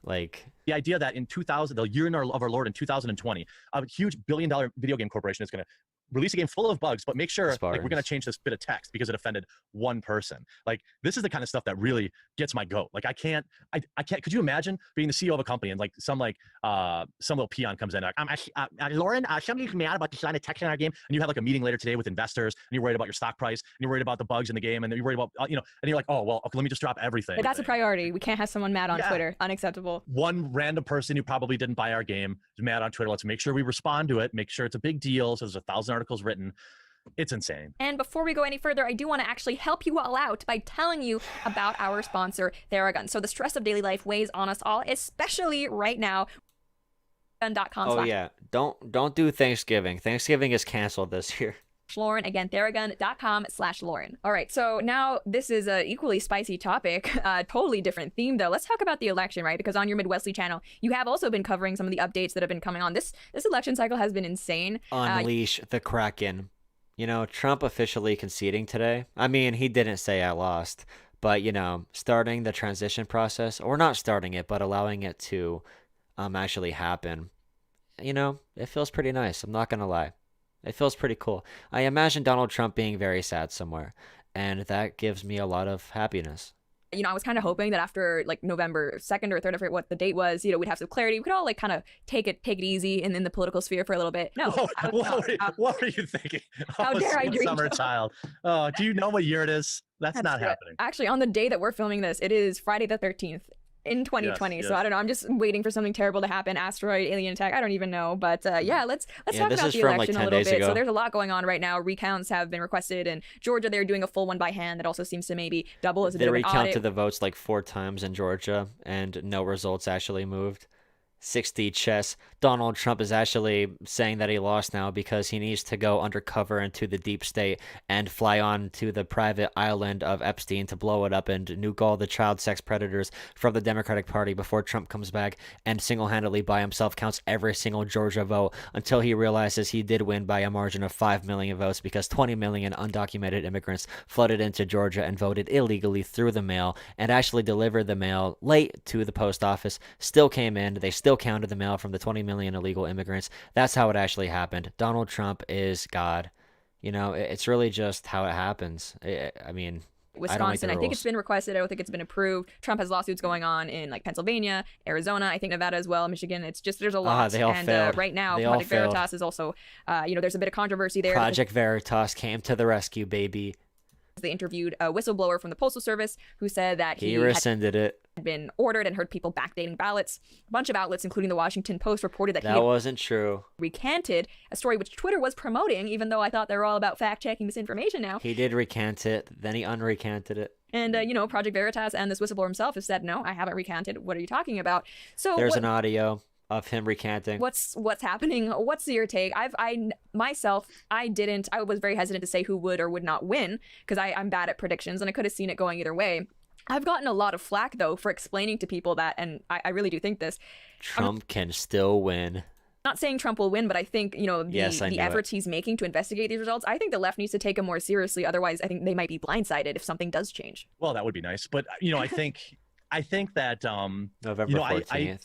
Like
the idea that in 2000, the year of our Lord in 2020, a huge billion-dollar video game corporation is going to release a game full of bugs, but make sure like we're
Spartans.
gonna change this bit of text because it offended one person. Like this is the kind of stuff that really gets my goat. Like I can't. Could you imagine being the CEO of a company and like some little peon comes in like, Lauren, somebody's mad about the line of text in our game, and you have like a meeting later today with investors, and you're worried about your stock price, and you're worried about the bugs in the game, and you're worried about and you're like, oh well, okay, let me just drop everything.
But that's a priority. We can't have someone mad on Twitter. Unacceptable.
One random person who probably didn't buy our game is mad on Twitter. Let's make sure we respond to it. Make sure it's a big deal. So there's 1,000 articles written. It's insane.
And before we go any further, I do want to actually help you all out by telling you about our sponsor, Theragun. So the stress of daily life weighs on us all, especially right now. Theragun.com.
Oh yeah, don't do Thanksgiving. Thanksgiving is canceled this year.
Lauren. Again, Theragun.com/Lauren. All right, so now this is a equally spicy topic, totally different theme though. Let's talk about the election, right? Because on your Midwestly channel, you have also been covering some of the updates that have been coming on. This election cycle has been insane.
Unleash the Kraken. You know, Trump officially conceding today. I mean, he didn't say I lost, but you know, starting the transition process, or not starting it, but allowing it to actually happen. You know, it feels pretty nice. I'm not gonna lie. It feels pretty cool. I imagine Donald Trump being very sad somewhere, and that gives me a lot of happiness.
You know, I was kind of hoping that after like November 2nd or 3rd, I forget what the date was, you know, we'd have some clarity. We could all like kind of take it easy in the political sphere for a little bit. No.
What were you thinking?
How dare I dream?
Summer child. Oh, do you know what year it is? That's not happening.
Actually, on the day that we're filming this, it is Friday the 13th. In 2020,
yes.
So I don't know. I'm just waiting for something terrible to happen. Asteroid, alien attack. I don't even know. But yeah, let's talk about the election a little bit. So there's a lot going on right now. Recounts have been requested, and Georgia they're doing a full one by hand. That also seems to maybe double as a bit of an audit.
They recounted the votes like 4 times in Georgia, and no results actually moved. 60 chess. Donald Trump is actually saying that he lost now because he needs to go undercover into the deep state and fly on to the private island of Epstein to blow it up and nuke all the child sex predators from the Democratic Party before Trump comes back and single-handedly by himself counts every single Georgia vote until he realizes he did win by a margin of 5 million votes because 20 million undocumented immigrants flooded into Georgia and voted illegally through the mail and actually delivered the mail late to the post office, still came in, they still counted the mail from the 20 million illegal immigrants. That's how it actually happened. Donald Trump is God. You know, it's really just how it happens. I mean,
Wisconsin, I think it's been requested. I don't think it's been approved. Trump has lawsuits going on in like Pennsylvania, Arizona, I think Nevada as well, Michigan. It's just there's a lot.
They all failed.
Right now,
they
Project Veritas is also, you know, there's a bit of controversy there.
Project Veritas came to the rescue, baby.
They interviewed a whistleblower from the Postal Service who said that
he rescinded it.
Had been ordered and heard people backdating ballots. A bunch of outlets, including the Washington Post, reported that
that wasn't true.
Recanted a story which Twitter was promoting, even though I thought they were all about fact-checking misinformation now.
He did recant it, then he unrecanted it.
And, you know, Project Veritas and this whistleblower himself have said, no, I haven't recanted. What are you talking about? So
there's an audio of him recanting.
What's happening? What's your take? I was very hesitant to say who would or would not win because I'm bad at predictions and I could have seen it going either way. I've gotten a lot of flack though for explaining to people that, and I really do think this.
Trump can still win.
Not saying Trump will win, but I think, you know, the efforts he's making to investigate these results, I think the left needs to take them more seriously. Otherwise, I think they might be blindsided if something does change.
Well, that would be nice. But, you know, I think that,
November 14th.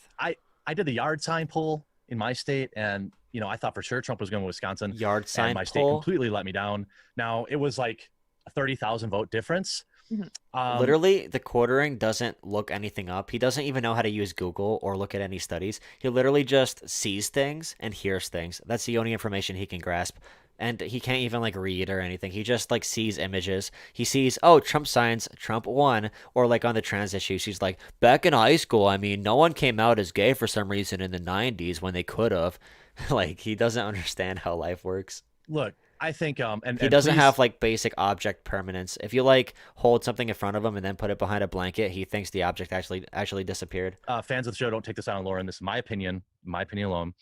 I did the yard sign poll in my state, and you know I thought for sure Trump was going to Wisconsin.
Yard sign
and my state completely let me down. Now it was like a 30,000 vote difference.
Mm-hmm.
Literally, the quartering doesn't look anything up. He doesn't even know how to use Google or look at any studies. He literally just sees things and hears things. That's the only information he can grasp. And he can't even like read or anything. He just like sees images. He sees, oh, Trump signs, Trump won. Or like on the trans issues, he's like, back in high school, I mean, no one came out as gay for some reason in the 90s when they could have. Like, he doesn't understand how life works.
Look, I think
he doesn't have like basic object permanence. If you like hold something in front of him and then put it behind a blanket, he thinks the object actually disappeared.
Fans of the show, don't take this out on Lauren. This is my opinion alone.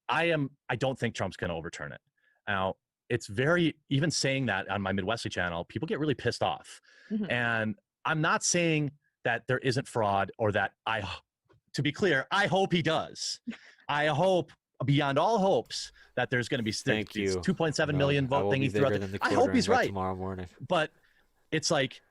I don't think Trump's going to overturn it. Now, it's even saying that on my Midwestly channel, people get really pissed off. Mm-hmm. And I'm not saying that there isn't fraud or that to be clear, I hope he does. I hope beyond all hopes that there's going to be 2.7 million vote thingy throughout. I hope he's right
tomorrow morning.
But it's like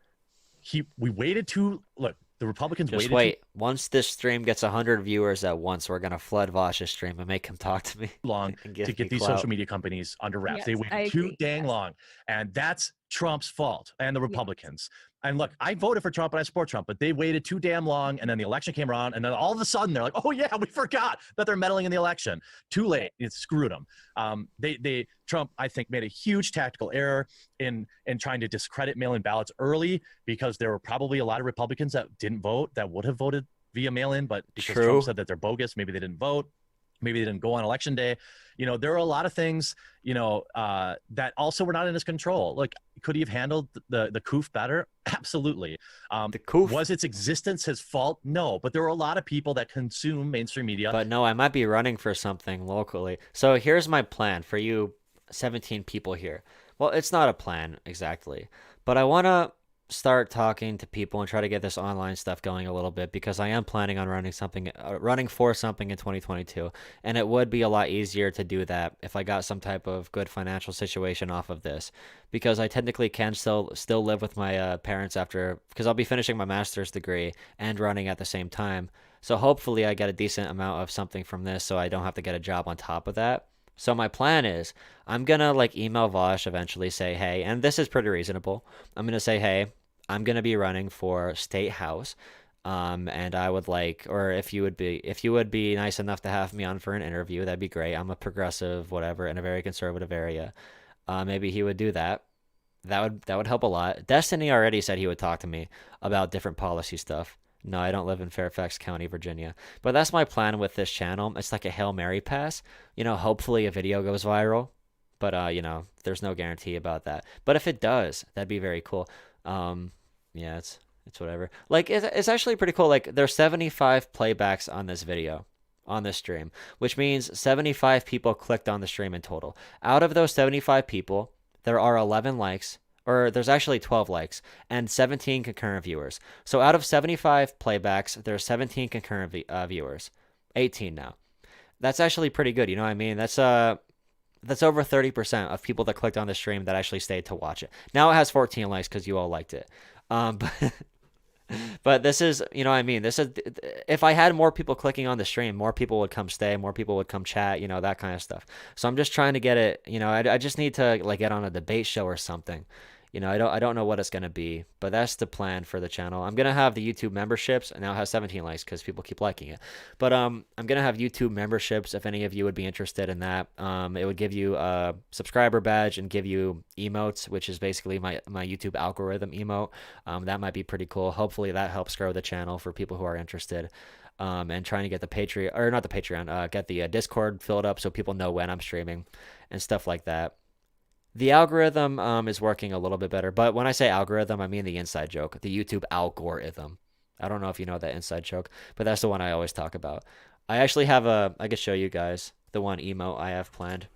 we waited the The Republicans
Just
waited too
wait. Once this stream gets 100 viewers at once, we're gonna flood Vosh's stream and make him talk to me
long
and
to
give
get
me
these social
clout.
media companies under wraps.
Yes,
They
I
waited too
agree.
dang
Yes.
long, and that's Trump's fault and the
Yes.
Republicans. And look, I voted for Trump and I support Trump, but they waited too damn long, and then the election came around, and then all of a sudden they're like, "Oh yeah, we forgot that they're meddling in the election." Too late. It screwed them. Trump, I think, made a huge tactical error in trying to discredit mail-in ballots early, because there were probably a lot of Republicans that didn't vote that would have voted via mail-in, but because
True.
Trump said that they're bogus, maybe they didn't vote. Maybe they didn't go on election day. There are a lot of things, that also were not in his control. Like, could he have handled the COOF better? Absolutely.
The COOF.
Was its existence his fault? No. But there were a lot of people that consume mainstream media.
But no, I might be running for something locally. So here's my plan for you 17 people here. Well, it's not a plan exactly, but I want to start talking to people and try to get this online stuff going a little bit, because I am planning on running for something in 2022, and it would be a lot easier to do that if I got some type of good financial situation off of this, because I technically can still live with my parents after, because I'll be finishing my master's degree and running at the same time. So hopefully I get a decent amount of something from this, so I don't have to get a job on top of that. So my plan is I'm gonna like email Vosh eventually, say, hey, and this is pretty reasonable. I'm gonna say, hey, I'm gonna be running for state house, and I would like, or if you would be nice enough to have me on for an interview, that'd be great. I'm a progressive, whatever, in a very conservative area. Maybe he would do that. That would help a lot. Destiny already said he would talk to me about different policy stuff. No, I don't live in Fairfax County, Virginia. But that's my plan with this channel. It's like a Hail Mary pass. Hopefully a video goes viral. But there's no guarantee about that. But if it does, that'd be very cool. Yeah, it's whatever. Like it's actually pretty cool. Like there's 75 playbacks on this video, on this stream, which means 75 people clicked on the stream in total. Out of those 75 people, there are 11 likes, or there's actually 12 likes and 17 concurrent viewers. So out of 75 playbacks, there's 17 concurrent viewers. 18 now. That's actually pretty good. You know what I mean? That's over 30% of people that clicked on the stream that actually stayed to watch it. Now it has 14 likes because you all liked it. But this is, you know what I mean? This is, if I had more people clicking on the stream, more people would come stay, more people would come chat, that kind of stuff. So I'm just trying to get it, I just need to like get on a debate show or something. I don't know what it's going to be, but that's the plan for the channel. I'm going to have the YouTube memberships, and now it has 17 likes because people keep liking it. But I'm going to have YouTube memberships if any of you would be interested in that. It would give you a subscriber badge and give you emotes, which is basically my YouTube algorithm emote. That might be pretty cool. Hopefully that helps grow the channel for people who are interested. And trying to get the Patreon, or not the Patreon, get the Discord filled up so people know when I'm streaming and stuff like that. The algorithm is working a little bit better, but when I say algorithm, I mean the inside joke, the YouTube algorithm. I don't know if you know that inside joke, but that's the one I always talk about. I actually have I could show you guys the one emote I have planned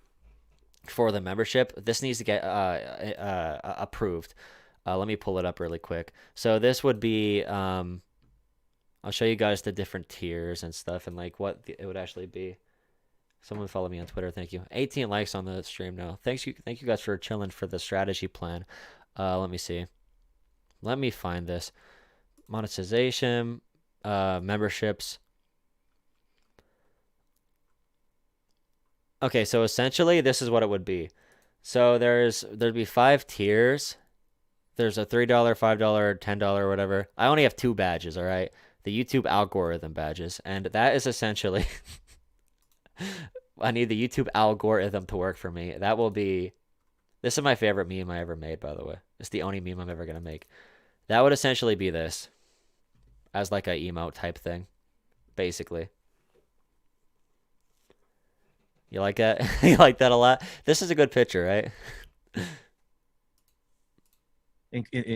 for the membership. This needs to get approved. Let me pull it up really quick. So this would be, I'll show you guys the different tiers and stuff and like what it would actually be. Someone follow me on Twitter. Thank you. 18 likes on the stream now. Thank you guys for chilling for the strategy plan. Let me see. Let me find this. Monetization, memberships. Okay, so essentially this is what it would be. So there'd be 5 tiers. There's a $3, $5, $10, whatever. I only have 2 badges, all right? The YouTube algorithm badges, and that is essentially I need the YouTube algorithm to work for me. That will be, this is my favorite meme I ever made, by the way. It's the only meme I'm ever going to make. That would essentially be this, as like a emote type thing, basically. You like that? You like that a lot? This is a good picture, right?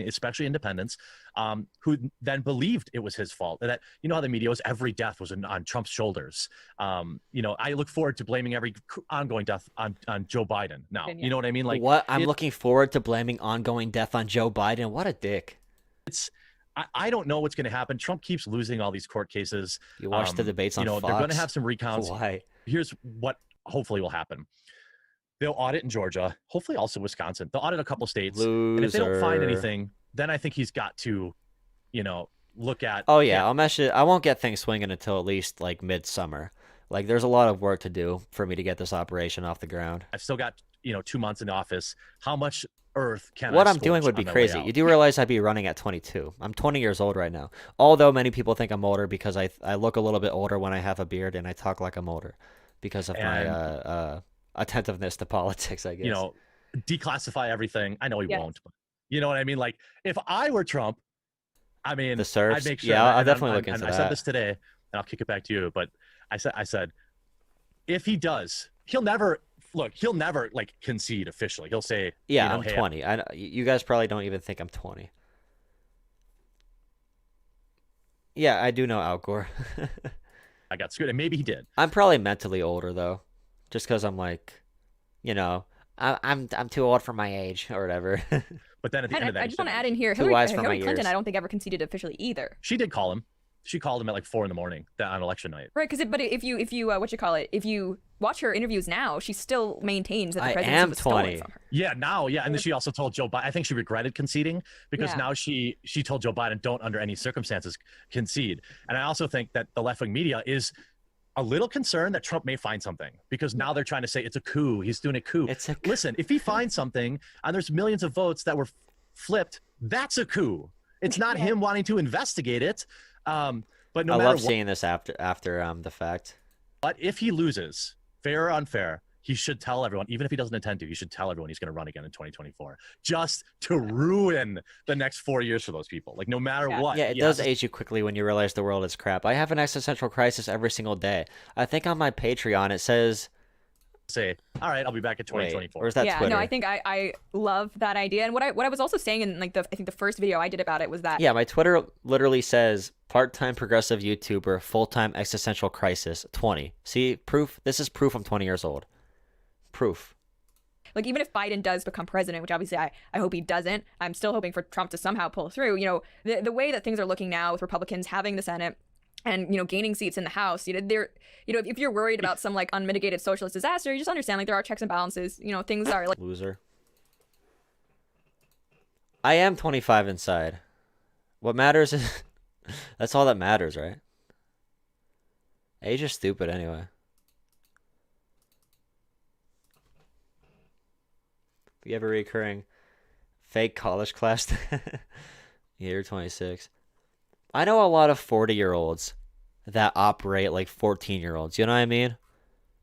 Especially independents, who then believed it was his fault. That how the media was, every death was on Trump's shoulders. I look forward to blaming every ongoing death on Joe Biden. Now, you know what I mean? Like
what? I'm looking forward to blaming ongoing death on Joe Biden. What a dick.
I don't know what's going to happen. Trump keeps losing all these court cases.
You watch the debates on Fox.
They're going to have some recounts.
Why?
Here's what hopefully will happen. They'll audit in Georgia, hopefully also Wisconsin. They'll audit a couple states.
Loser.
And if they don't find anything, then I think he's got to, look at
Oh yeah,
him.
I'll mess it. I won't get things swinging until at least like midsummer. Like there's a lot of work to do for me to get this operation off the ground.
I've still got 2 months in the office. How much earth can I
What I'm doing
scorch
would be
on my way
crazy.
out?
You do realize I'd be running at 22. I'm 20 years old right now. Although many people think I'm older because I look a little bit older when I have a beard and I talk like I'm older because of my
And
attentiveness to politics, I
you
guess.
know, declassify everything. I know he
Yeah.
won't, but you know what I mean? Like if I were Trump, I
The
mean, I'd
serfs.
make sure.
Yeah,
And,
I'll
and, I'm,
definitely
I'm,
look
and
into
I said
that.
this today, and I'll kick it back to you. But I said, if he does, he'll never look. He'll never like concede officially. He'll say,
Yeah, I'm
hey,
20. You guys probably don't even think I'm 20. Yeah, I do know Al Gore.
I got screwed. And maybe he did.
I'm probably mentally older though, just because I'm like, you know, I'm too old for my age or whatever.
But then at the
And
end of that,
I
he
just
said
want to add in here,
Too wise for my
Hillary Clinton,
ears.
I don't think ever conceded officially either.
she did call him. She called him at like 4 a.m. On election night.
Right, but if you what you call it, if you watch her interviews now, she still maintains that the
I
presidency
am
was stolen
20.
from her.
Yeah, now, yeah, and then she also told Joe Biden. I think she regretted conceding because
Yeah.
now she told Joe Biden, don't under any circumstances concede. And I also think that the left wing media is a little concerned that Trump may find something because now they're trying to say it's a coup. He's doing a coup.
It's a
Listen, if he finds something and there's millions of votes that were flipped, that's a coup. It's not him wanting to investigate it. But no
I
matter
love
what,
seeing this after the fact.
if he loses, fair or unfair, he should tell everyone, even if he doesn't intend to, he should tell everyone he's going to run again in 2024, just to ruin the next 4 years for those people. Like no matter what.
Yeah, it does age you quickly when you realize the world is crap. I have an existential crisis every single day. I think on my Patreon it says,
Say, all right, I'll be back in
wait,
2024.
or is that
Yeah,
Twitter?
no, I think I love that idea. And what I was also saying in like I think the first video I did about it was that
Yeah, my Twitter literally says part-time progressive YouTuber, full-time existential crisis, 20. See, proof. This is proof I'm 20 years old. Proof.
like even if Biden does become president, which obviously I hope he doesn't, I'm still hoping for Trump to somehow pull through. You know, the way that things are looking now with Republicans having the Senate and gaining seats in the House, they're if you're worried about some like unmitigated socialist disaster, you just understand like there are checks and balances. Things are like
Loser. I am 25 inside. What matters is that's all that matters, right? Age is stupid anyway. We have a recurring fake college class. Year 26. I know a lot of 40-year-olds that operate like 14-year-olds. You know what I mean?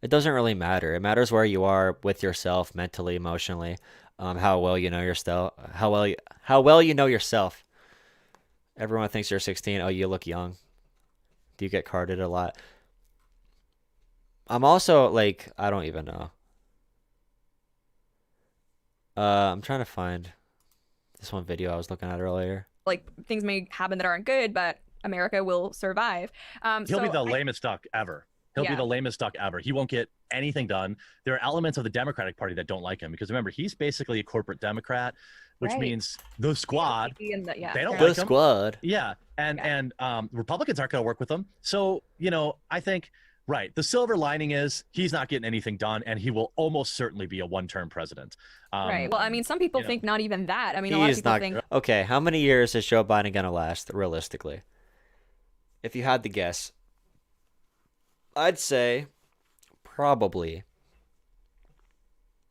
It doesn't really matter. It matters where you are with yourself, mentally, emotionally, how well you know yourself, how well you know yourself. Everyone thinks you're 16. Oh, you look young. Do you get carded a lot? I'm also like, I don't even know. I'm trying to find this one video I was looking at earlier.
things may happen that aren't good, but America will survive.
He'll be the lamest duck ever. He'll be
Yeah.
the lamest duck ever. He won't get anything done. There are elements of the Democratic Party that don't like him because remember, he's basically a corporate Democrat, which
Right.
means the squad,
yeah,
they don't
The
like him.
squad.
Yeah, and Republicans aren't going to work with him. So I think right. The silver lining is he's not getting anything done, and he will almost certainly be a one-term president.
right. Well, I mean, some people
you know.
think not even that. I mean, a lot of
He's
people
not.
think
Okay, how many years is Joe Biden gonna last, realistically? If you had to guess, I'd say probably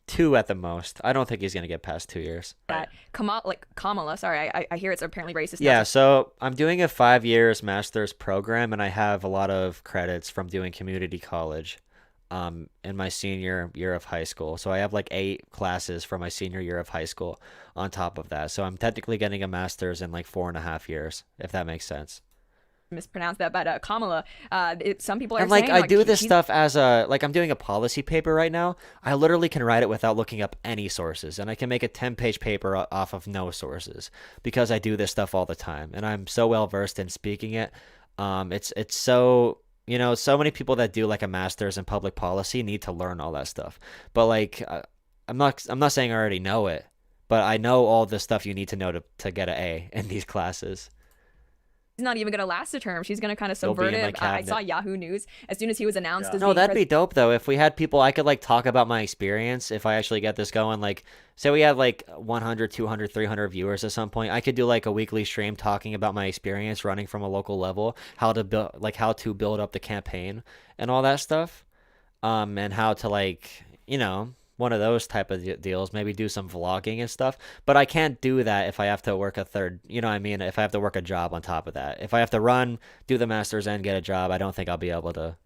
2 at the most. I don't think he's gonna get past 2 years.
that Kamala. Sorry, I hear it's apparently racist.
Yeah, so I'm doing a 5 years master's program, and I have a lot of credits from doing community college in my senior year of high school. So I have like 8 classes from my senior year of high school on top of that. So I'm technically getting a master's in like 4.5 years, if that makes sense.
Mispronounce that, but Kamala. Some people are
And like
saying
I do this
she's-
stuff as a like I'm doing a policy paper right now. I literally can write it without looking up any sources, and I can make a 10-page paper off of no sources because I do this stuff all the time, and I'm so well versed in speaking it. It's so so many people that do like a master's in public policy need to learn all that stuff. But like I'm not saying I already know it, but I know all the stuff you need to know to get an A in these classes.
not even going to last a term. She's going to kind of
You'll be in
subvert
my
it. I saw
cabinet.
Yahoo News as soon as he was announced as
No,
being
that'd be dope though. If we had people, I could like talk about my experience. If I actually get this going, like, say we had like 100, 200, 300 viewers at some point, I could do like a weekly stream talking about my experience running from a local level, how to build, like how to build up the campaign and all that stuff, and how to like, one of those type of deals, maybe do some vlogging and stuff. But I can't do that if I have to work a third, you know what I mean? If I have to work a job on top of that. If I have to run, do the masters and get a job, I don't think I'll be able to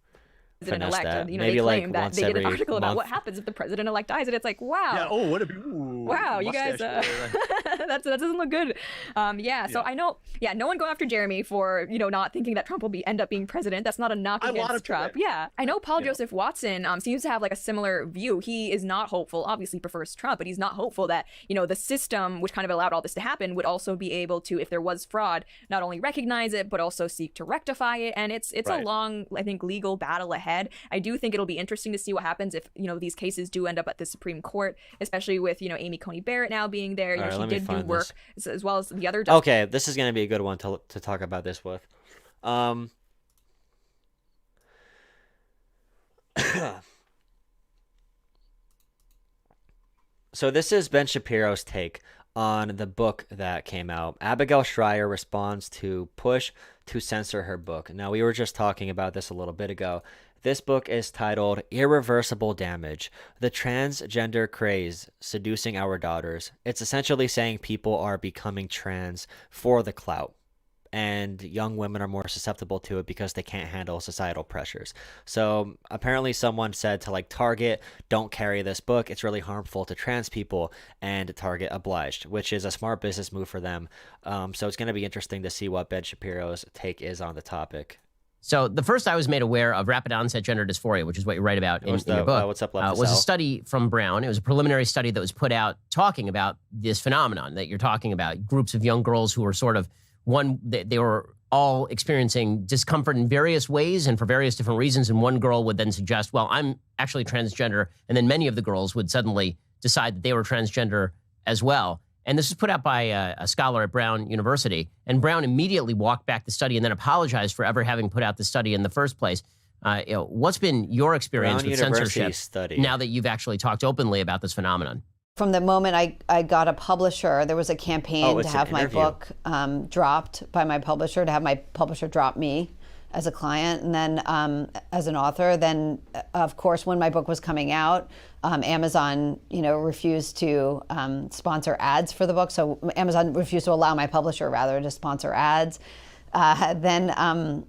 finesse
president-elect.
that.
They
Maybe like
claim that
once
they did an
every
article about
month.
what happens if the president-elect dies, and it's like, wow.
Yeah. Oh, what a
Wow, you guys,
mustache
that doesn't look good. So I know, no one go after Jeremy for, not thinking that Trump will end up being president. That's not a knock
I want him
against
to
Trump.
win.
Yeah, I know Paul Joseph Watson seems to have like a similar view. He is not hopeful, obviously prefers Trump, but he's not hopeful that, the system, which kind of allowed all this to happen, would also be able to, if there was fraud, not only recognize it, but also seek to rectify it. And it's
Right.
a long, I think, legal battle ahead. I do think it'll be interesting to see what happens if, these cases do end up at the Supreme Court, especially with, Amy Coney Barrett now being there.
All right,
She
let me
did do
find
work as well as the other
Okay, this is going to be a good one to talk about this with. So this is Ben Shapiro's take on the book that came out. Abigail Schreier responds to push to censor her book. Now, we were just talking about this a little bit ago. This book is titled Irreversible Damage: The Transgender Craze Seducing Our Daughters. It's essentially saying people are becoming trans for the clout, and young women are more susceptible to it because they can't handle societal pressures. So apparently someone said to like Target, don't carry this book, it's really harmful to trans people, and Target obliged, which is a smart business move for them. So it's going to be interesting to see what Ben Shapiro's take is on the topic.
So the first I was made aware of rapid onset gender dysphoria, which is what you write about in your book,
What's Up, Left to
was a
Sell?
study from Brown. It was a preliminary study that was put out talking about this phenomenon that you're talking about. Groups of young girls who were sort of they were all experiencing discomfort in various ways and for various different reasons. And one girl would then suggest, well, I'm actually transgender. And then many of the girls would suddenly decide that they were transgender as well. And this was put out by a scholar at Brown University. And Brown immediately walked back the study and then apologized for ever having put out the study in the first place. What's been your experience
Brown
with
University
censorship
study.
now that you've actually talked openly about this phenomenon?
From the moment I got a publisher, there was a campaign to
it's an
have my
interview.
book dropped by my publisher, to have my publisher drop me as a client, and then as an author. Then, of course, when my book was coming out, Amazon, refused to sponsor ads for the book. So Amazon refused to allow my publisher, rather, to sponsor ads. Then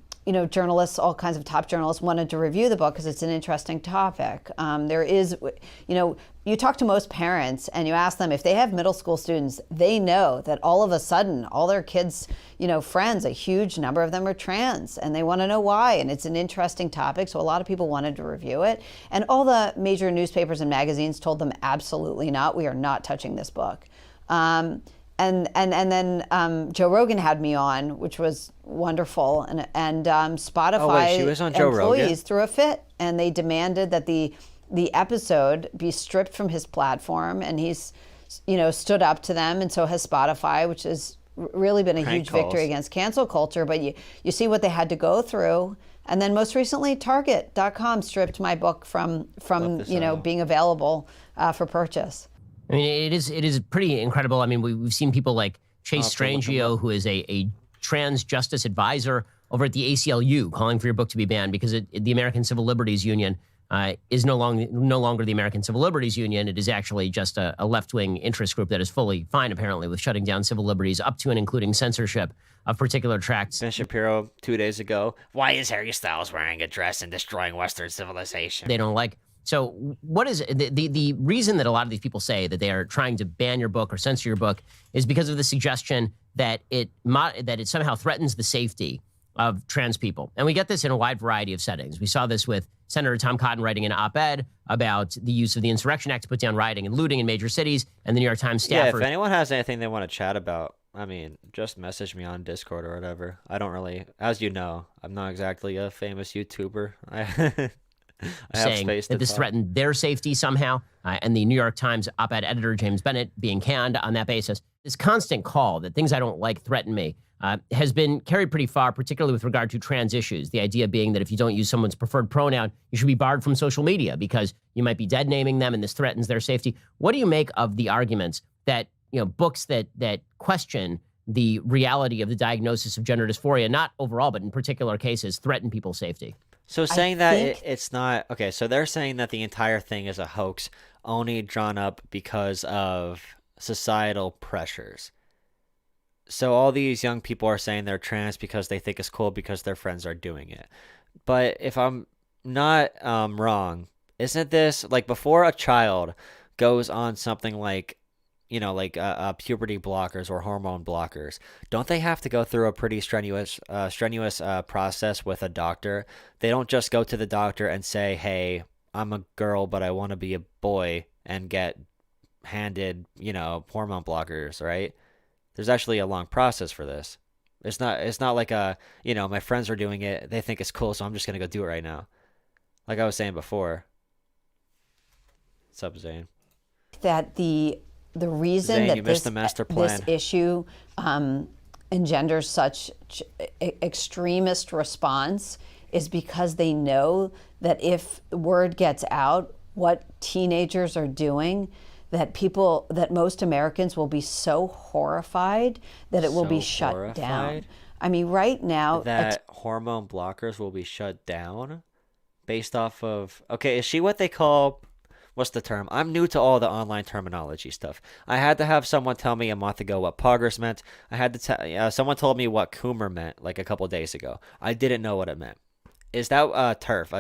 journalists, all kinds of top journalists, wanted to review the book because it's an interesting topic. There is, you talk to most parents and you ask them if they have middle school students, they know that all of a sudden, all their kids, friends, a huge number of them are trans, and they want to know why. And it's an interesting topic, so a lot of people wanted to review it. And all the major newspapers and magazines told them, absolutely not, we are not touching this book. And then Joe Rogan had me on, which was wonderful, and Spotify
Oh, wait, she was on Joe
employees
Rogan?
threw a fit, and they demanded that the episode be stripped from his platform, and he's stood up to them, and so has Spotify, which has really been a
Prank
huge victory
calls.
against cancel culture. But you see what they had to go through. And then most recently, Target.com stripped my book from
Love to sell.
being available for purchase.
I mean, it is pretty incredible. I mean, we've seen people like Chase
I'll have to look
Strangio, who is a trans justice advisor over at the ACLU, calling for your book to be banned because the American Civil Liberties Union is no longer the American Civil Liberties Union. It is actually just a left-wing interest group that is fully fine, apparently, with shutting down civil liberties up to and including censorship of particular tracts.
Ben Shapiro 2 days ago. Why is Harry Styles wearing a dress and destroying Western civilization?
They don't like. So what is the reason that a lot of these people say that they are trying to ban your book or censor your book is because of the suggestion that it somehow threatens the safety of trans people. And we get this in a wide variety of settings. We saw this with Senator Tom Cotton writing an op-ed about the use of the Insurrection Act to put down rioting and looting in major cities, and the New York Times
Yeah,
staffers.
if anyone has anything they want to chat about, I mean, just message me on Discord or whatever. I don't really, as you know, I'm not exactly a famous YouTuber. I have
saying
space to
that this
talk.
threatened their safety somehow, and the New York Times op-ed editor James Bennett being canned on that basis. This constant call that things I don't like threaten me has been carried pretty far, particularly with regard to trans issues. The idea being that if you don't use someone's preferred pronoun, you should be barred from social media because you might be dead naming them and this threatens their safety. What do you make of the arguments that, books that question the reality of the diagnosis of gender dysphoria, not overall, but in particular cases, threaten people's safety?
So saying that
think-
it's not okay. So they're saying that the entire thing is a hoax, only drawn up because of societal pressures. So all these young people are saying they're trans because they think it's cool because their friends are doing it. But if I'm not wrong, isn't this like before a child goes on something like, puberty blockers or hormone blockers? Don't they have to go through a pretty strenuous process with a doctor? They don't just go to the doctor and say, "Hey, I'm a girl, but I want to be a boy," and get handed, hormone blockers, right? There's actually a long process for this. It's not like my friends are doing it. They think it's cool, so I'm just going to go do it right now. Like I was saying before. What's up, Zane?
That the reason
Zane,
that
you missed the master
this
plan.
issue engenders such extremist response is because they know that if word gets out what teenagers are doing, that most Americans will be so horrified that it will be shut down.
Horrified
I mean, right now,
that hormone blockers will be shut down based off of, okay, is she what they call, what's the term? I'm new to all the online terminology stuff. I had to have someone tell me a month ago what poggers meant. I had to someone told me what coomer meant like a couple days ago. I didn't know what it meant. Is that TERF?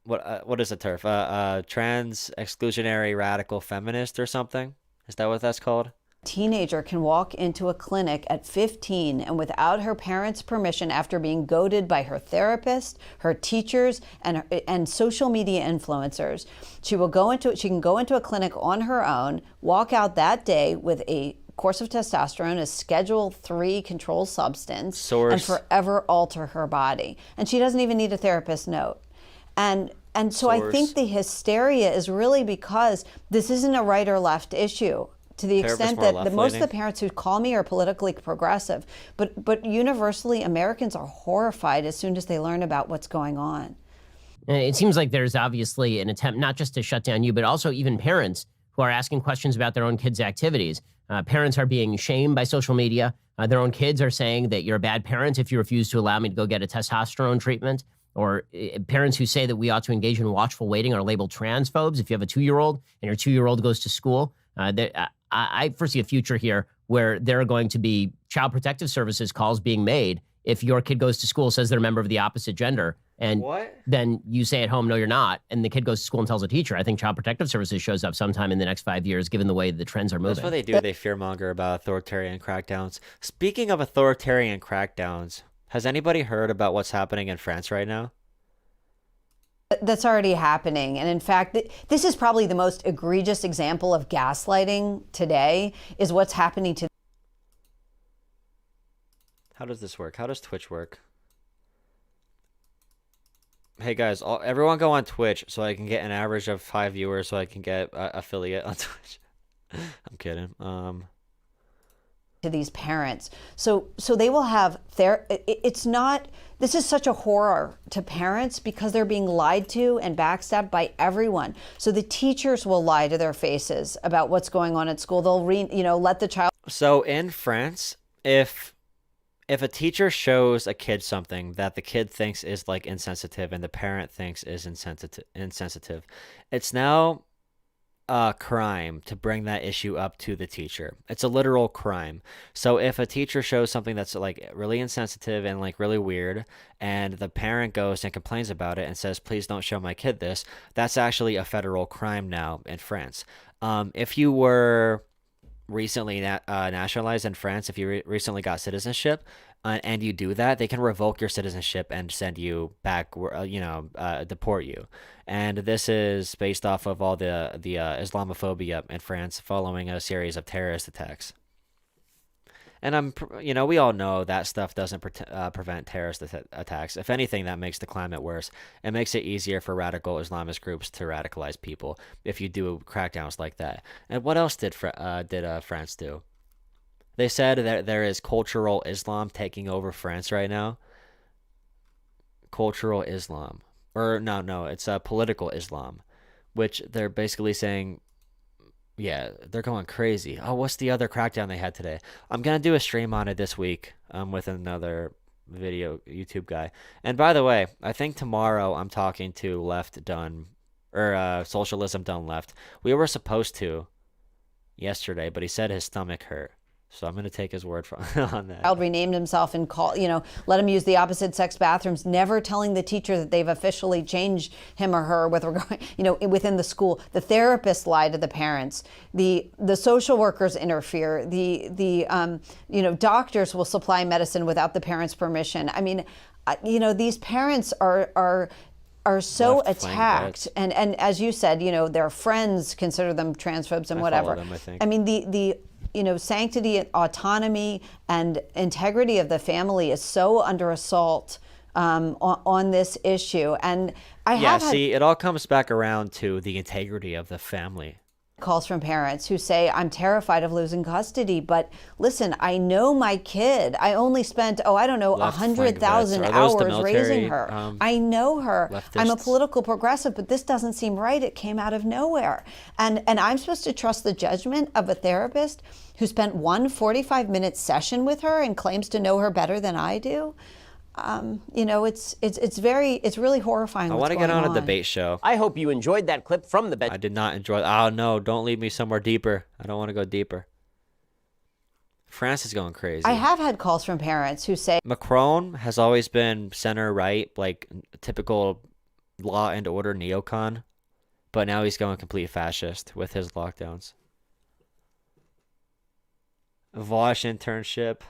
What is a TERF? Trans exclusionary radical feminist or something? Is that what that's called?
teenager can walk into a clinic at 15 and without her parents' permission, after being goaded by her therapist, her teachers, and social media influencers, she can go into a clinic on her own, walk out that day with a course of testosterone, a Schedule 3 controlled substance, and forever alter her body. And she doesn't even need a therapist note. And so I think the hysteria is really because this isn't a right or left issue, to the extent that most of the parents who call me are politically progressive, but universally Americans are horrified as soon as they learn about what's going on.
It seems like there's obviously an attempt not just to shut down you, but also even parents who are asking questions about their own kids' activities. Parents are being shamed by social media. Their own kids are saying that you're a bad parent if you refuse to allow me to go get a testosterone treatment. Or parents who say that we ought to engage in watchful waiting are labeled transphobes. If you have a 2-year-old and your 2-year-old goes to school, I foresee a future here where there are going to be Child Protective Services calls being made if your kid goes to school, says they're a member of the opposite gender, and then you say at home, no, you're not, and the kid goes to school and tells a teacher. I think Child Protective Services shows up sometime in the next 5 years, given the way the trends are moving.
That's what they do. They fearmonger about authoritarian crackdowns. Speaking of authoritarian crackdowns, has anybody heard about what's happening in France right now?
That's already happening. And in fact, this is probably the most egregious example of gaslighting today, is what's happening to.
How does this work? How does Twitch work? Hey guys, everyone go on Twitch so I can get an average of 5 viewers so I can get affiliate on Twitch. I'm kidding.
To these parents. So they will have this is such a horror to parents because they're being lied to and backstabbed by everyone. So the teachers will lie to their faces about what's going on at school. They'll let the child. So
in France, if a teacher shows a kid something that the kid thinks is like insensitive and the parent thinks is insensitive, it's now a crime to bring that issue up to the teacher. It's a literal crime. So if a teacher shows something that's like really insensitive and like really weird, and the parent goes and complains about it and says, please don't show my kid this, that's actually a federal crime now in France. If you were recently nationalized in France, if you recently got citizenship, and you do that, they can revoke your citizenship and send you back, deport you. And this is based off of all the Islamophobia in France following a series of terrorist attacks. And we all know that stuff doesn't prevent terrorist attacks. If anything, that makes the climate worse. It makes it easier for radical Islamist groups to radicalize people if you do crackdowns like that. And what else did France do? They said that there is cultural Islam taking over France right now. Cultural Islam. Or no, it's political Islam, which they're basically saying, yeah, they're going crazy. Oh, what's the other crackdown they had today? I'm going to do a stream on it this week with another video YouTube guy. And by the way, I think tomorrow I'm talking to Left Done, or Socialism Done Left. We were supposed to yesterday, but he said his stomach hurt. So I'm going to take his word on that.
Child renamed himself and let him use the opposite sex bathrooms, never telling the teacher that they've officially changed him or her with regard, within the school. The therapist lied to the parents. The social workers interfere. The doctors will supply medicine without the parents' permission. I mean, these parents are so attacked, and as you said, their friends consider them transphobes and whatever.
Them, I think.
I mean, the sanctity, autonomy, and integrity of the family is so under assault on this issue. And
it all comes back around to the integrity of the family.
Calls from parents who say, I'm terrified of losing custody, but listen, I know my kid. I only spent, 100,000 hours raising her. I know her.
Leftists.
I'm a political progressive, but this doesn't seem right. It came out of nowhere. And I'm supposed to trust the judgment of a therapist who spent one 45-minute session with her and claims to know her better than I do? It's really horrifying.
I want to get on a debate show.
I hope you enjoyed that clip from the bed.
I did not enjoy. Oh no! Don't lead me somewhere deeper. I don't want to go deeper. France is going crazy.
I have had calls from parents who say
Macron has always been center right, like typical law and order neocon, but now he's going complete fascist with his lockdowns. Vosh internship.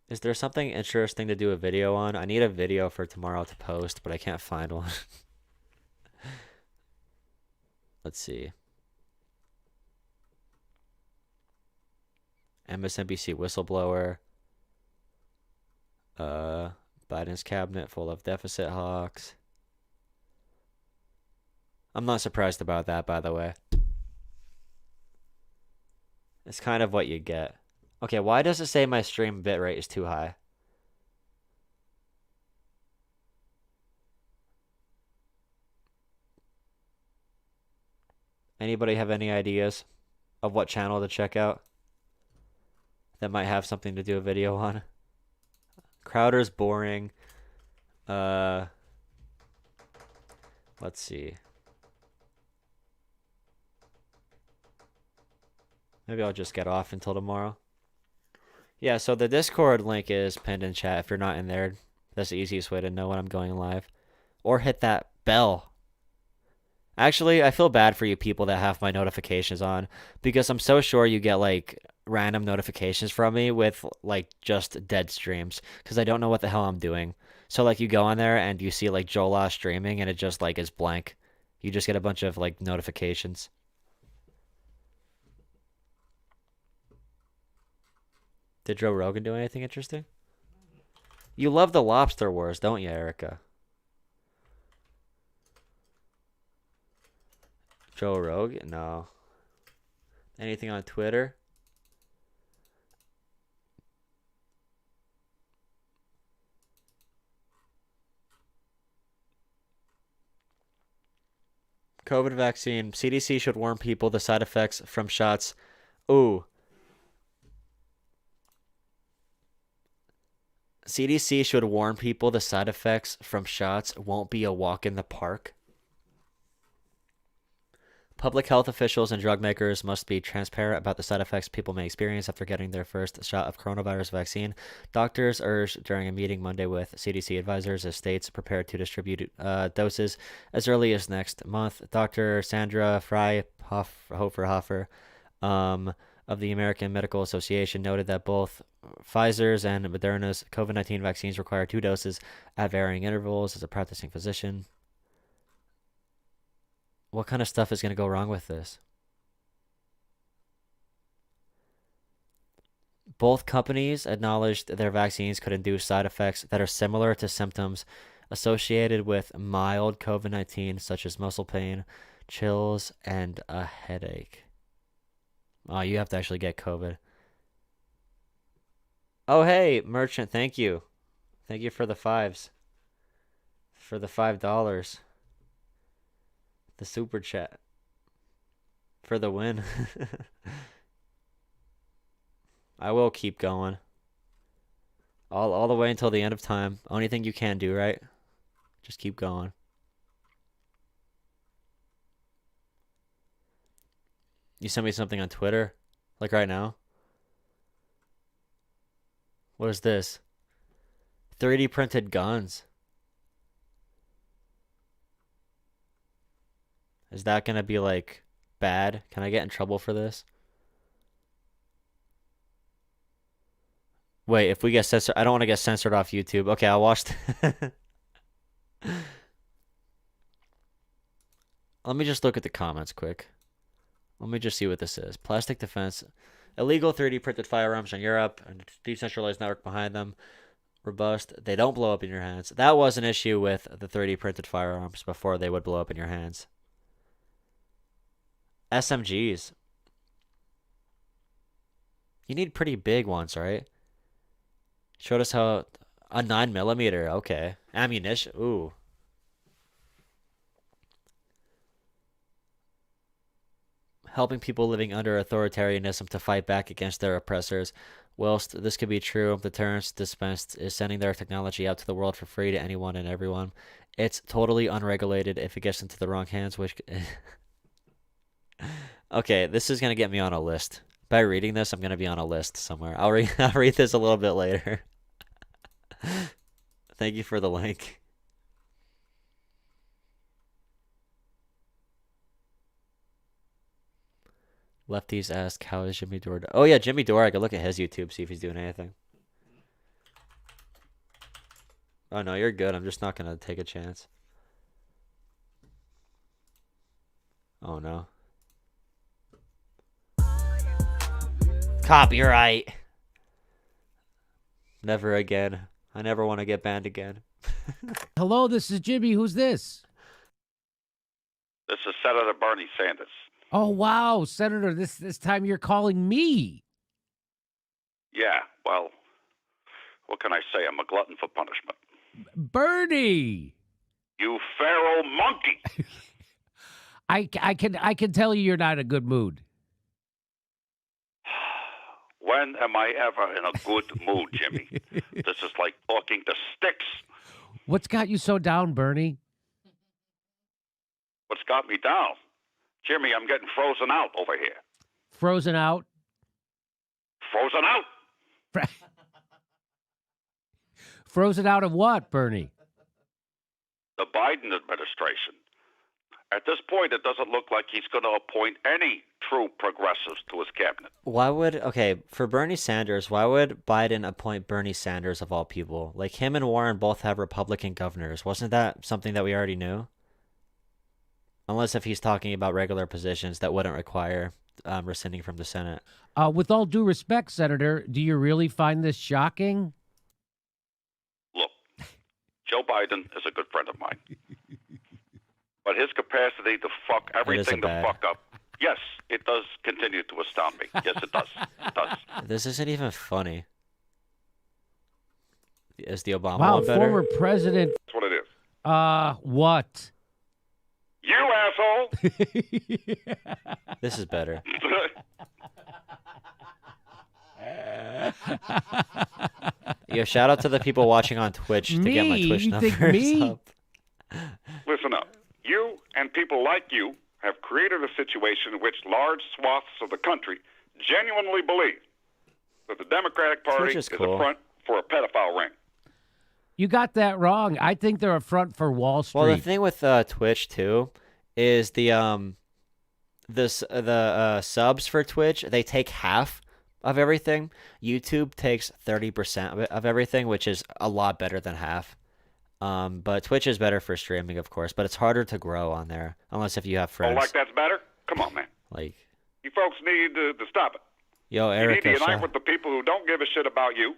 Is there something interesting to do a video on? I need a video for tomorrow to post, but I can't find one. Let's see. MSNBC whistleblower. Biden's cabinet full of deficit hawks. I'm not surprised about that, by the way. It's kind of what you get. Okay, why does it say my stream bitrate is too high? Anybody have any ideas of what channel to check out that might have something to do a video on? Crowder's boring. Let's see. Maybe I'll just get off until tomorrow. Yeah, so the Discord link is pinned in chat. If you're not in there, that's the easiest way to know when I'm going live. Or hit that bell. Actually, I feel bad for you people that have my notifications on, because I'm so sure you get like random notifications from me with like just dead streams, because I don't know what the hell I'm doing. So like you go on there and you see like Jola streaming and it just like is blank. You just get a bunch of like notifications. Did Joe Rogan do anything interesting? You love the Lobster Wars, don't you, Erica? Joe Rogan? No. Anything on Twitter? COVID vaccine. CDC should warn people the side effects from shots. Ooh. CDC should warn people the side effects from shots won't be a walk in the park. Public health officials and drug makers must be transparent about the side effects people may experience after getting their first shot of coronavirus vaccine. Doctors urged during a meeting Monday with CDC advisors as states prepare to distribute doses as early as next month. Dr. Sandra Hofer of the American Medical Association noted that both Pfizer's and Moderna's COVID-19 vaccines require 2 doses at varying intervals. As a practicing physician, what kind of stuff is going to go wrong with this? Both companies acknowledged their vaccines could induce side effects that are similar to symptoms associated with mild COVID-19, such as muscle pain, chills, and a headache. Oh, you have to actually get COVID. Oh, hey, merchant, thank you. Thank you for the fives. For the $5. The super chat. For the win. I will keep going. All the way until the end of time. Only thing you can do, right? Just keep going. You sent me something on Twitter? Like right now? What is this? 3D printed guns. Is that gonna be like bad? Can I get in trouble for this? Wait, if we get censored, I don't want to get censored off YouTube. Okay, I'll watch. Let me just look at the comments quick. Let me just see what this is. Plastic defense. Illegal 3D printed firearms in Europe and decentralized network behind them. Robust. They don't blow up in your hands. That was an issue with the 3D printed firearms before they would blow up in your hands. SMGs. You need pretty big ones, right? Showed us how a 9mm. Okay. Ammunition. Ooh. Helping people living under authoritarianism to fight back against their oppressors. Whilst this could be true, deterrence dispensed is sending their technology out to the world for free to anyone and everyone. It's totally unregulated if it gets into the wrong hands, which... Okay, this is going to get me on a list. By reading this, I'm going to be on a list somewhere. I'll read this a little bit later. Thank you for the link. Lefties ask, how is Jimmy Dore? Oh yeah, Jimmy Dore. I could look at his YouTube, see if he's doing anything. Oh no, you're good. I'm just not going to take a chance. Oh no. Copyright. Never again. I never want to get banned again.
Hello, this is Jimmy. Who's this?
This is Senator Bernie Sanders.
Oh, wow, Senator, this time you're calling me.
Yeah, well, what can I say? I'm a glutton for punishment.
Bernie!
You feral monkey!
I can tell you're not in a good mood.
When am I ever in a good mood, Jimmy? This is like talking to sticks.
What's got you so down, Bernie?
What's got me down? Jimmy, I'm getting frozen out over here.
Frozen out?
Frozen out?
Frozen out of what, Bernie?
The Biden administration. At this point, it doesn't look like he's going to appoint any true progressives to his cabinet.
Why would, okay, for Bernie Sanders, why would Biden appoint Bernie Sanders of all people? Like, him and Warren both have Republican governors. Wasn't that something that we already knew? Unless if he's talking about regular positions that wouldn't require rescinding from the Senate.
With all due respect, Senator, do you really find this shocking?
Look, Joe Biden is a good friend of mine. But his capacity to fuck everything the fuck up, yes, it does continue to astound me. Yes, it does. It does.
This isn't even funny. Is the Obama
Wow,
one better?
former president.
That's what it is.
What?
You asshole!
This is better. Yo, shout out to the people watching on Twitch to get my Twitch
You think
numbers
me?
up.
Listen up. You and people like you have created a situation in which large swaths of the country genuinely believe that the Democratic Party
Twitch is
is
cool.
a front for a pedophile ring.
You got that wrong. I think they're a front for Wall Street.
Well, the thing with Twitch too is the subs for Twitch, they take half of everything. YouTube takes 30% of everything, which is a lot better than half. But Twitch is better for streaming, of course, but it's harder to grow on there unless if you have
Oh,
friends.
like that's better? Come on, man.
Like,
You folks need to stop it.
Yo,
You need to
Erica,
unite with the people who don't give a shit about you,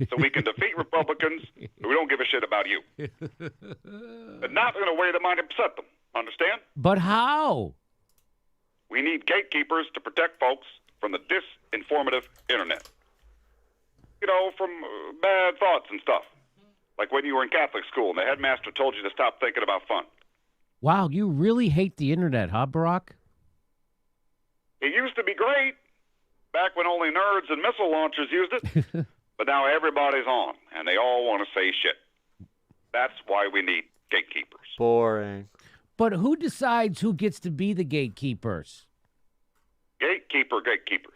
so we can defeat Republicans who don't give a shit about you. But not in a way that might upset them. Understand?
But how?
We need gatekeepers to protect folks from the disinformative internet. You know, from bad thoughts and stuff. Like when you were in Catholic school and the headmaster told you to stop thinking about fun.
Wow, you really hate the internet, huh, Barack?
It used to be great back when only nerds and missile launchers used it. But now everybody's on, and they all want to say shit. That's why we need gatekeepers.
boring.
But who decides who gets to be the gatekeepers?
Gatekeepers.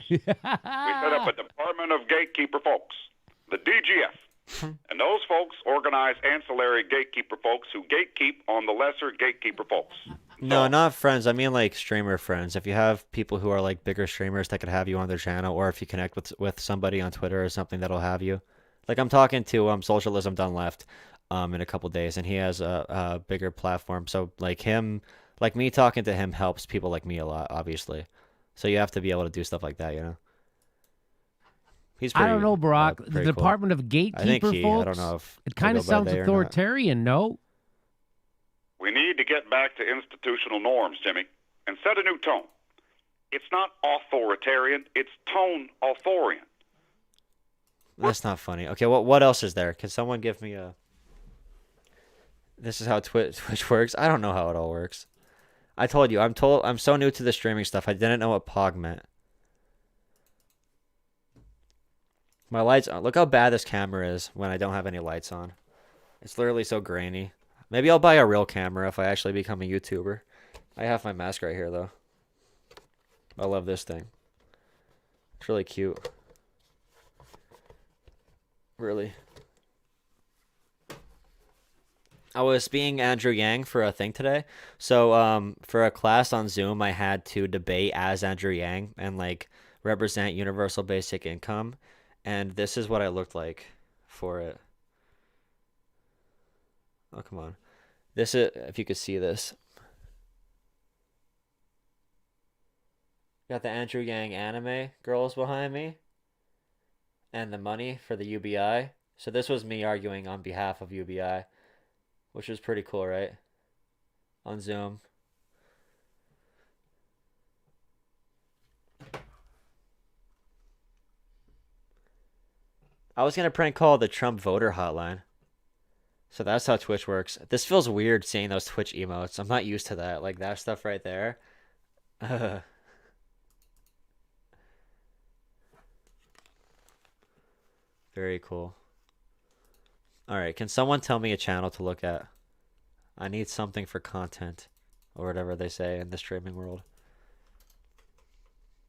We set up a department of gatekeeper folks, the DGF. And those folks organize ancillary gatekeeper folks who gatekeep on the lesser gatekeeper folks.
No, not friends. I mean like streamer friends. If you have people who are like bigger streamers that could have you on their channel, or if you connect with somebody on Twitter or something that'll have you. Like I'm talking to Socialism Done Left in a couple days, and he has a bigger platform. So like me talking to him helps people like me a lot, obviously. So you have to be able to do stuff like that, you know. He's pretty,
I don't know, Barack. The
pretty cool.
Department of
I think
Gatekeeper
he.
folks.
I don't know if
it
they
kind of
go by
sounds
they or not.
authoritarian, no?
We need to get back to institutional norms, Jimmy, and set a new tone. It's not authoritarian, it's tone authorian.
That's not funny. Okay, what else is there? Can someone give me a... This is how Twitch works? I don't know how it all works. I told you, I'm so new to the streaming stuff. I didn't know what POG meant. My lights on. Look how bad this camera is when I don't have any lights on. It's literally so grainy. Maybe I'll buy a real camera if I actually become a YouTuber. I have my mask right here, though. I love this thing. It's really cute. Really. I was being Andrew Yang for a thing today. So for a class on Zoom, I had to debate as Andrew Yang and like represent universal basic income. And this is what I looked like for it. Oh, come on. This is, if you could see this. Got the Andrew Yang anime girls behind me. And the money for the UBI. So this was me arguing on behalf of UBI. Which was pretty cool, right? On Zoom. I was going to prank call the Trump voter hotline. So that's how Twitch works. This feels weird seeing those Twitch emotes. I'm not used to that. Like that stuff right there. Very cool. Alright, can someone tell me a channel to look at? I need something for content. Or whatever they say in the streaming world.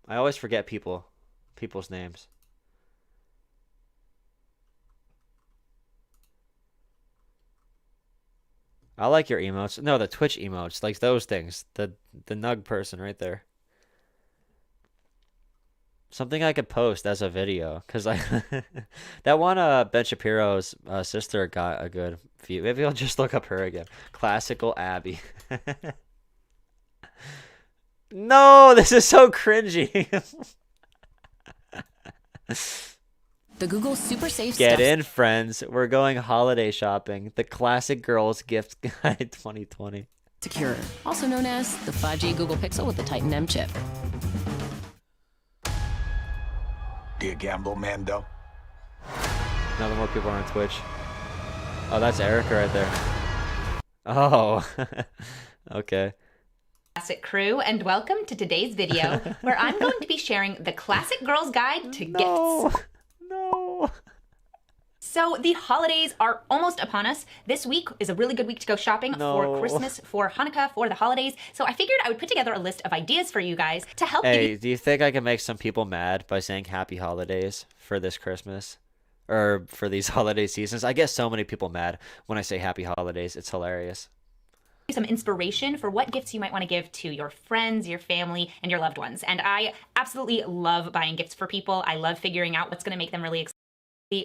I always forget people's names. I like your emotes. No, the Twitch emotes. Like those things. The nug person right there. Something I could post as a video. Because I... that one Ben Shapiro's sister got a good view. Maybe I'll just look up her again. Classical Abby. No! This is so cringy!
The Google Super Safe
Get
Stuff
in, friends. We're going holiday shopping. The Classic Girls Gift Guide 2020.
Secure, also known as the 5G Google Pixel with the Titan M chip.
Do you gamble, Mando?
Now the more people are on Twitch. Oh, that's Erica right there. Oh. Okay.
Classic crew, and welcome to today's video where I'm going to be sharing the Classic Girls Guide to Gifts.
No.
So the holidays are almost upon us. This week is a really good week to go shopping for Christmas, for Hanukkah, for the holidays. So I figured I would put together a list of ideas for you guys to help
Hey, do you think I can make some people mad by saying happy holidays for this Christmas? Or for these holiday seasons? I get so many people mad when I say happy holidays. It's hilarious.
some inspiration for what gifts you might want to give to your friends, your family, and your loved ones. And I absolutely love buying gifts for people. I love figuring out what's going to make them really excited.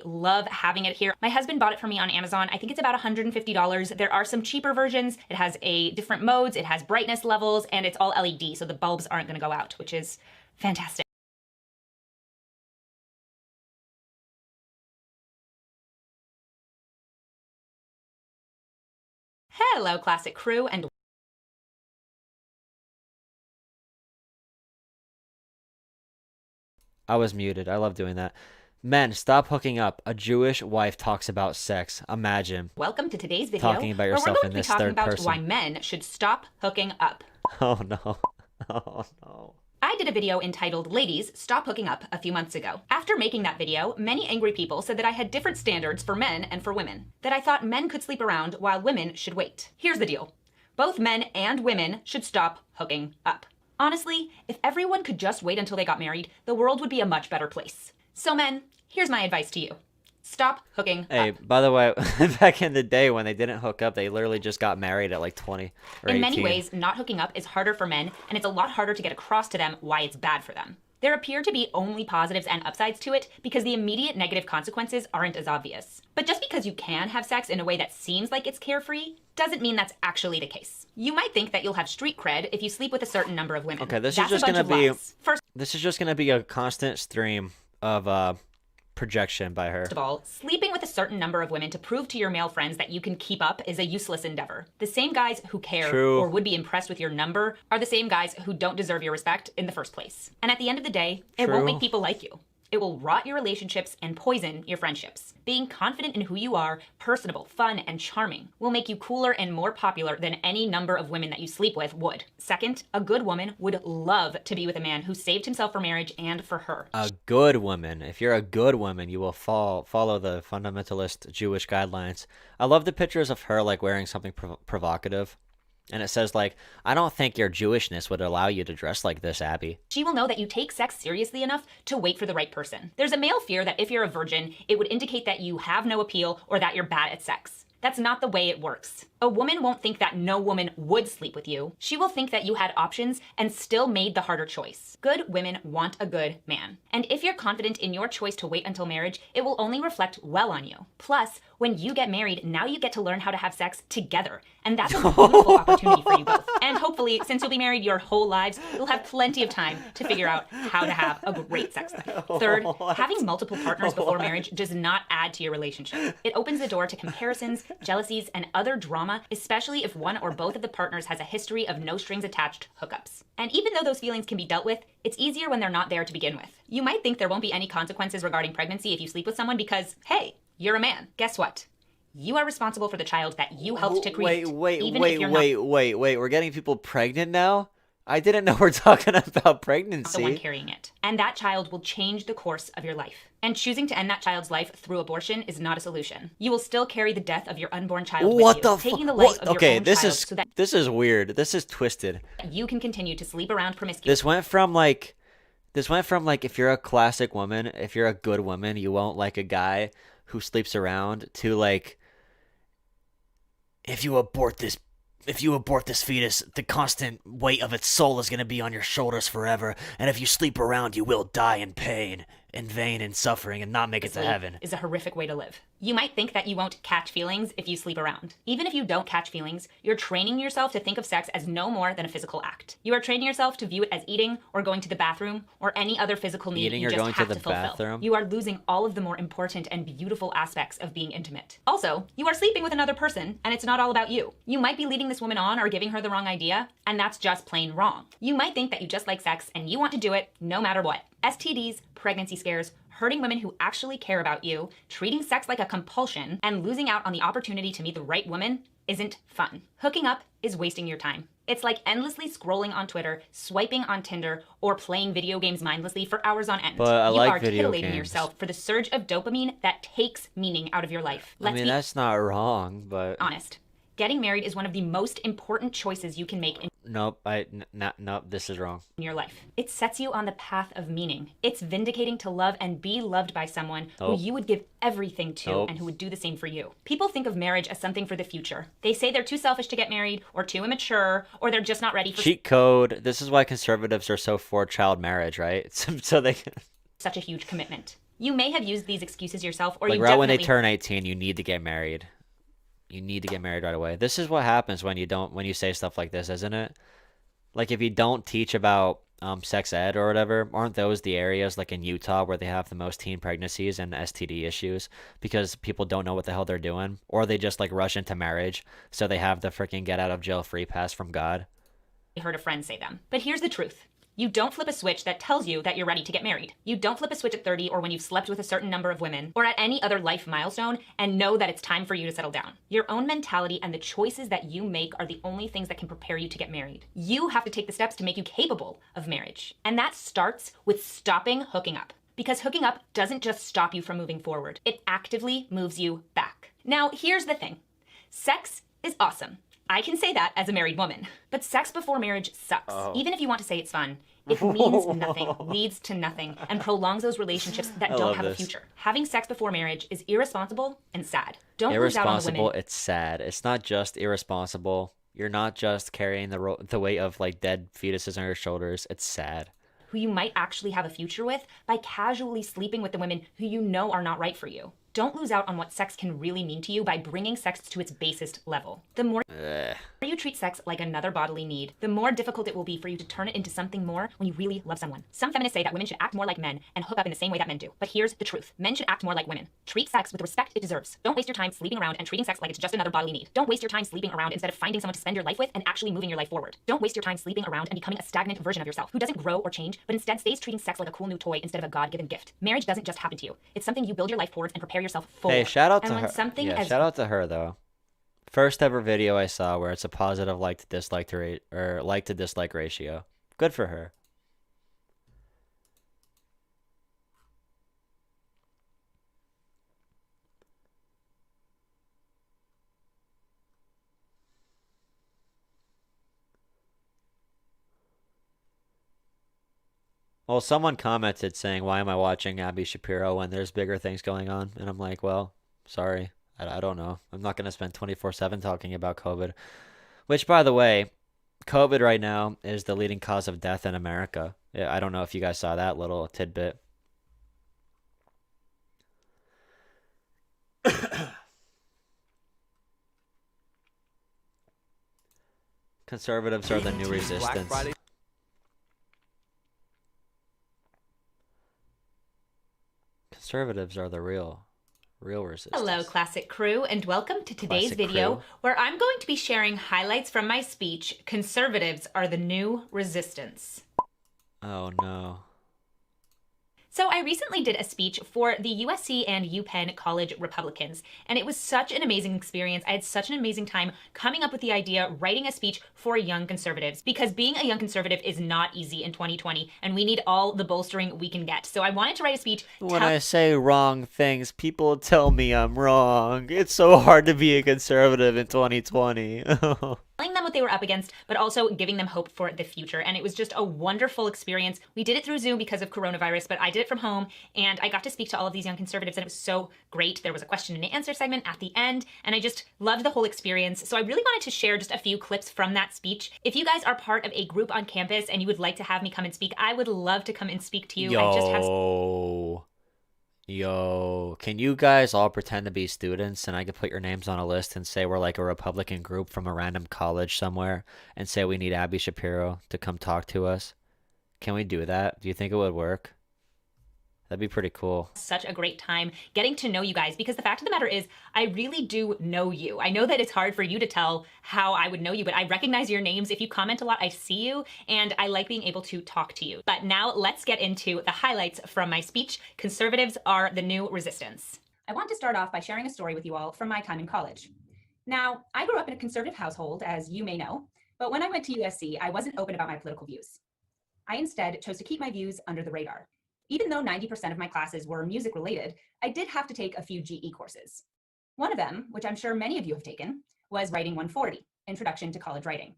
Love having it here. My husband bought it for me on Amazon. I think it's about $150. There are some cheaper versions. It has different modes, it has brightness levels, and it's all LED, so the bulbs aren't going to go out, which is fantastic. Hello, classic crew, and
I was muted. I love doing that. Men, stop hooking up. A Jewish wife talks about sex. Imagine.
welcome to today's video,
Talking about
where we're
yourself
going
in
to be
this
talking
third
about
person.
why men should stop hooking up.
Oh no. Oh no.
I did a video entitled Ladies, Stop Hooking Up a few months ago. After making that video, many angry people said that I had different standards for men and for women, that I thought men could sleep around while women should wait. Here's the deal. Both men and women should stop hooking up. Honestly, if everyone could just wait until they got married, the world would be a much better place. So men, here's my advice to you. Stop hooking
Hey,
up.
by the way, back in the day when they didn't hook up, they literally just got married at like 20 or 18.
In many ways, not hooking up is harder for men, and it's a lot harder to get across to them why it's bad for them. There appear to be only positives and upsides to it because the immediate negative consequences aren't as obvious. But just because you can have sex in a way that seems like it's carefree, doesn't mean that's actually the case. You might think that you'll have street cred if you sleep with a certain number of women.
Okay, this
That's
is just
a bunch
gonna
of
be
lies. First
this is just gonna be a constant stream of projection by her.
of all, sleeping with a certain number of women to prove to your male friends that you can keep up is a useless endeavor. The same guys who care
True.
or would be impressed with your number are the same guys who don't deserve your respect in the first place. And at the end of the day, it won't
True.
make people like you. It will rot your relationships and poison your friendships. Being confident in who you are, personable, fun, and charming, will make you cooler and more popular than any number of women that you sleep with would. Second, a good woman would love to be with a man who saved himself for marriage and for her.
A good woman. If you're a good woman, you will follow the fundamentalist Jewish guidelines. I love the pictures of her like wearing something provocative. And it says like, I don't think your Jewishness would allow you to dress like this, Abby.
She will know that you take sex seriously enough to wait for the right person. There's a male fear that if you're a virgin, it would indicate that you have no appeal or that you're bad at sex. That's not the way it works. A woman won't think that no woman would sleep with you. She will think that you had options and still made the harder choice. Good women want a good man. And if you're confident in your choice to wait until marriage, it will only reflect well on you. Plus, when you get married, now you get to learn how to have sex together. And that's a beautiful opportunity for you both. And hopefully, since you'll be married your whole lives, you'll have plenty of time to figure out how to have a great sex life. Third, having multiple partners before marriage does not add to your relationship. It opens the door to comparisons, jealousies, and other drama, especially if one or both of the partners has a history of no strings attached hookups. And even though those feelings can be dealt with, it's easier when they're not there to begin with. You might think there won't be any consequences regarding pregnancy if you sleep with someone because, hey, you're a man. Guess what? You are responsible for the child that you helped to create. Wait.
We're getting people pregnant now? I didn't know we're talking about pregnancy.
The one carrying it. And that child will change the course of your life. And choosing to end that child's life through abortion is not a solution. You will still carry the death of your unborn child
What
with you,
the
taking the life of your
Okay,
own
this
child
is
so that
this is weird. This is twisted.
you can continue to sleep around promiscuously.
This went from like if you're a classic woman, if you're a good woman, you won't like a guy who sleeps around to like if you abort this fetus, the constant weight of its soul is going to be on your shoulders forever. And if you sleep around, you will die in pain, in vain, and suffering, and not make it to heaven.
Is a horrific way to live. You might think that you won't catch feelings if you sleep around. Even if you don't catch feelings, you're training yourself to think of sex as no more than a physical act. You are training yourself to view it as eating or going to the bathroom or any other physical need
Eating
you
or
just
going
have
to the
fulfill.
bathroom?
You are losing all of the more important and beautiful aspects of being intimate. Also, you are sleeping with another person, and it's not all about you. You might be leading this woman on or giving her the wrong idea, and that's just plain wrong. You might think that you just like sex and you want to do it no matter what. STDs, pregnancy scares, hurting women who actually care about you, treating sex like a compulsion, and losing out on the opportunity to meet the right woman isn't fun. Hooking up is wasting your time. It's like endlessly scrolling on Twitter, swiping on Tinder, or playing video games mindlessly for hours on end.
But I
you
like
are
video
titillating
games.
yourself for the surge of dopamine that takes meaning out of your life.
I mean, that's not wrong, but
honest. Getting married is one of the most important choices you can make in
nope, this is wrong.
your life. It sets you on the path of meaning. It's vindicating to love and be loved by someone
Nope.
who you would give everything to
Nope.
and who would do the same for you. People think of marriage as something for the future. They say they're too selfish to get married or too immature or they're just not ready for
Cheat code. This is why conservatives are so for child marriage, right? So they can
such a huge commitment. You may have used these excuses yourself or
like
you
right when they
definitely
turn 18, you need to get married. You need to get married right away. This is what happens when you say stuff like this, isn't it? Like if you don't teach about sex ed or whatever, aren't those the areas like in Utah where they have the most teen pregnancies and STD issues because people don't know what the hell they're doing, or they just like rush into marriage, so they have the freaking get out of jail free pass from God?
I heard a friend say them. But here's the truth. You don't flip a switch that tells you that you're ready to get married. You don't flip a switch at 30 or when you've slept with a certain number of women or at any other life milestone and know that it's time for you to settle down. Your own mentality and the choices that you make are the only things that can prepare you to get married. You have to take the steps to make you capable of marriage. And that starts with stopping hooking up. Because hooking up doesn't just stop you from moving forward. It actively moves you back. Now, here's the thing. Sex is awesome. I can say that as a married woman. But sex before marriage sucks. Even if you want to say it's fun, it means nothing, leads to nothing, and prolongs those relationships that don't have a future. Having sex before marriage is irresponsible and sad. Don't lose out on the women.
It's sad. It's not just irresponsible. You're not just carrying the weight of like dead fetuses on your shoulders. It's sad.
Who you might actually have a future with by casually sleeping with the women who you know are not right for you. Don't lose out on what sex can really mean to you by bringing sex to its basest level. The more you treat sex like another bodily need, the more difficult it will be for you to turn it into something more when you really love someone. Some feminists say that women should act more like men and hook up in the same way that men do. But here's the truth. Men should act more like women. Treat sex with the respect it deserves. Don't waste your time sleeping around and treating sex like it's just another bodily need. Don't waste your time sleeping around instead of finding someone to spend your life with and actually moving your life forward. Don't waste your time sleeping around and becoming a stagnant version of yourself who doesn't grow or change, but instead stays treating sex like a cool new toy instead of a God-given gift. Marriage doesn't just happen to you. It's something you build your life towards and prepare yourself for.
Hey, shout out to
and
her. Shout out to her though. First ever video I saw where it's a positive like to dislike rate or like to dislike ratio. Good for her. Well, someone commented saying, "Why am I watching Abby Shapiro when there's bigger things going on?" And I'm like, well, sorry. I don't know. I'm not going to spend 24/7 talking about COVID. Which, by the way, COVID right now is the leading cause of death in America. Yeah, I don't know if you guys saw that little tidbit. Conservatives are the new resistance. Conservatives are the real resistance.
Hello, Classic Crew, and welcome to today's video where I'm going to be sharing highlights from my speech, Conservatives are the New Resistance.
Oh, no.
So I recently did a speech for the USC and UPenn College Republicans, and it was such an amazing experience. I had such an amazing time coming up with the idea, writing a speech for young conservatives, because being a young conservative is not easy in 2020, and we need all the bolstering we can get. So I wanted to write a speech.
When I say wrong things, people tell me I'm wrong. It's so hard to be a conservative in 2020.
Telling them what they were up against, but also giving them hope for the future. And it was just a wonderful experience. We did it through Zoom because of coronavirus, but I did it from home, and I got to speak to all of these young conservatives, and it was so great. There was a question and answer segment at the end, and I just loved the whole experience. So I really wanted to share just a few clips from that speech. If you guys are part of a group on campus and you would like to have me come and speak, I would love to come and speak to you.
Yo, can you guys all pretend to be students and I could put your names on a list and say we're like a Republican group from a random college somewhere and say we need Abby Shapiro to come talk to us? Can we do that? Do you think it would work? That'd be pretty cool.
Such a great time getting to know you guys, because the fact of the matter is I really do know you. I know that it's hard for you to tell how I would know you, but I recognize your names. If you comment a lot, I see you, and I like being able to talk to you. But now let's get into the highlights from my speech. Conservatives are the new resistance. I want to start off by sharing a story with you all from my time in college. Now, I grew up in a conservative household, as you may know, but when I went to USC, I wasn't open about my political views. I instead chose to keep my views under the radar. Even though 90% of my classes were music related, I did have to take a few GE courses. One of them, which I'm sure many of you have taken, was Writing 140, Introduction to College Writing.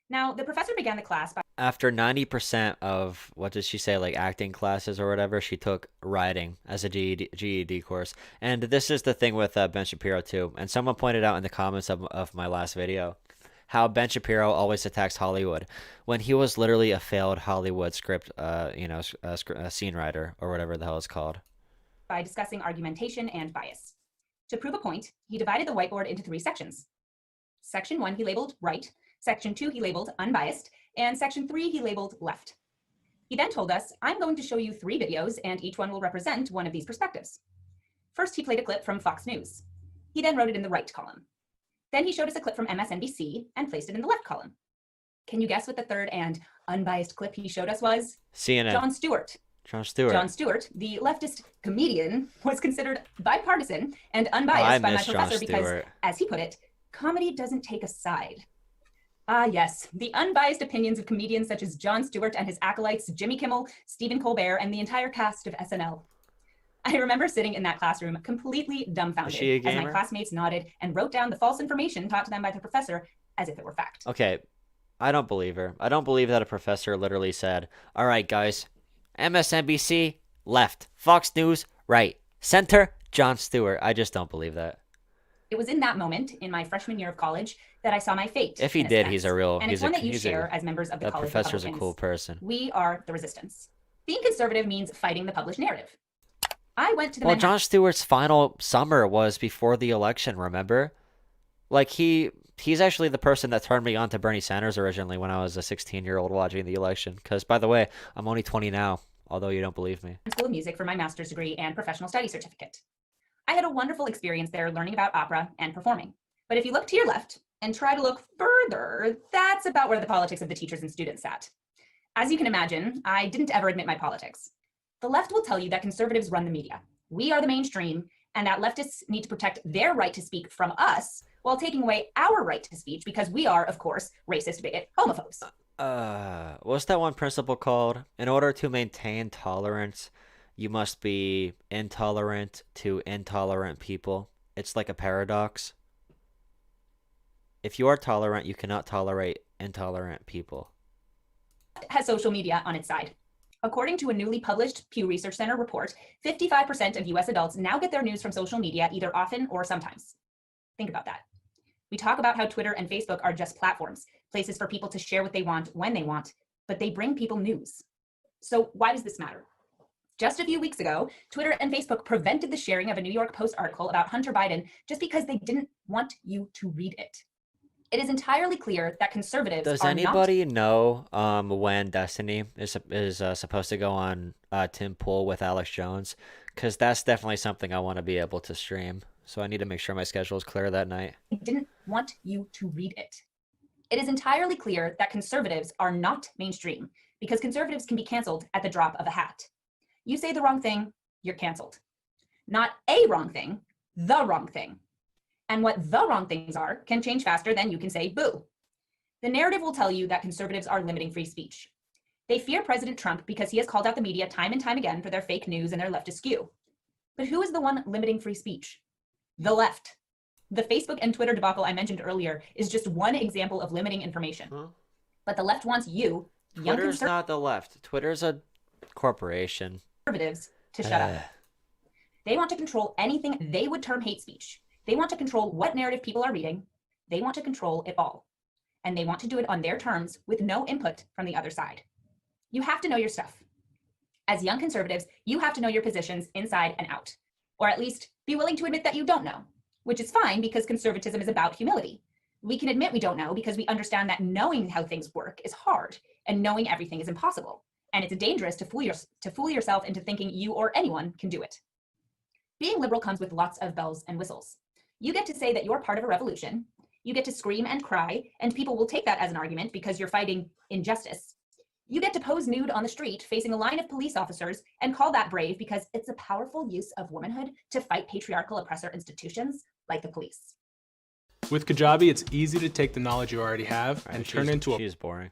Now, the professor began the class by...
After 90% of, what did she say, like acting classes or whatever, she took writing as a GED course. And this is the thing with Ben Shapiro too. And someone pointed out in the comments of my last video how Ben Shapiro always attacks Hollywood when he was literally a failed Hollywood script, scene writer or whatever the hell it's called.
By discussing argumentation and bias. To prove a point, he divided the whiteboard into 3 sections. Section 1 he labeled right, Section 2 he labeled unbiased, and Section 3 he labeled left. He then told us, I'm going to show you 3 videos and each one will represent one of these perspectives. First, he played a clip from Fox News. He then wrote it in the right column. Then he showed us a clip from MSNBC and placed it in the left column. Can you guess what the third and unbiased clip he showed us was?
CNN.
Jon Stewart.
Jon Stewart.
Jon Stewart, the leftist comedian, was considered bipartisan and unbiased by my professor because, as he put it, comedy doesn't take a side. Ah, yes, the unbiased opinions of comedians such as Jon Stewart and his acolytes Jimmy Kimmel, Stephen Colbert, and the entire cast of SNL. I remember sitting in that classroom completely dumbfounded as my classmates nodded and wrote down the false information taught to them by the professor as if it were fact.
Okay, I don't believe her. I don't believe that a professor literally said, all right, guys, MSNBC, left. Fox News, right. Center, Jon Stewart. I just don't believe that.
It was in that moment, in my freshman year of college, that I saw my fate.
If he did, he's a real...
And it's one that you share as members of the college
That professor's
Republicans.
A cool person.
We are the resistance. Being conservative means fighting the published narrative. I went to the
Well, Jon Stewart's final summer was before the election, remember? Like, he's actually the person that turned me on to Bernie Sanders originally when I was a 16-year-old watching the election. Because, by the way, I'm only 20 now, although you don't believe me.
School of Music for my master's degree and professional study certificate. I had a wonderful experience there learning about opera and performing. But if you look to your left and try to look further, that's about where the politics of the teachers and students sat. As you can imagine, I didn't ever admit my politics. The left will tell you that conservatives run the media. We are the mainstream, and that leftists need to protect their right to speak from us while taking away our right to speech because we are, of course, racist, bigot, homophobes.
What's that one principle called? In order to maintain tolerance, you must be intolerant to intolerant people. It's like a paradox. If you are tolerant, you cannot tolerate intolerant people.
Has social media on its side. According to a newly published Pew Research Center report, 55% of US adults now get their news from social media either often or sometimes. Think about that. We talk about how Twitter and Facebook are just platforms, places for people to share what they want when they want, but they bring people news. So why does this matter? Just a few weeks ago, Twitter and Facebook prevented the sharing of a New York Post article about Hunter Biden just because they didn't want you to read it. It is entirely clear that conservatives
Does
are
anybody know when Destiny is supposed to go on Tim Pool with Alex Jones? Because that's definitely something I want to be able to stream. So I need to make sure my schedule is clear that night.
I didn't want you to read it. It is entirely clear that conservatives are not mainstream because conservatives can be canceled at the drop of a hat. You say the wrong thing, you're canceled. Not a wrong thing, the wrong thing. And what the wrong things are can change faster than you can say boo. The narrative will tell you that conservatives are limiting free speech. They fear President Trump because he has called out the media time and time again for their fake news and their leftist skew. But who is the one limiting free speech? The left. The Facebook and Twitter debacle I mentioned earlier is just one example of limiting information. But the left wants you,
Twitter's not the left. Twitter's a corporation.
Conservatives to shut up. They want to control anything they would term hate speech. They want to control what narrative people are reading. They want to control it all. And they want to do it on their terms with no input from the other side. You have to know your stuff. As young conservatives, you have to know your positions inside and out. Or at least be willing to admit that you don't know, which is fine because conservatism is about humility. We can admit we don't know because we understand that knowing how things work is hard and knowing everything is impossible. And it's dangerous to fool yourself into thinking you or anyone can do it. Being liberal comes with lots of bells and whistles. You get to say that you're part of a revolution. You get to scream and cry, and people will take that as an argument because you're fighting injustice. You get to pose nude on the street facing a line of police officers and call that brave because it's a powerful use of womanhood to fight patriarchal oppressor institutions like the police.
With Kajabi, it's easy to take the knowledge you already have and turn into a...
She's boring.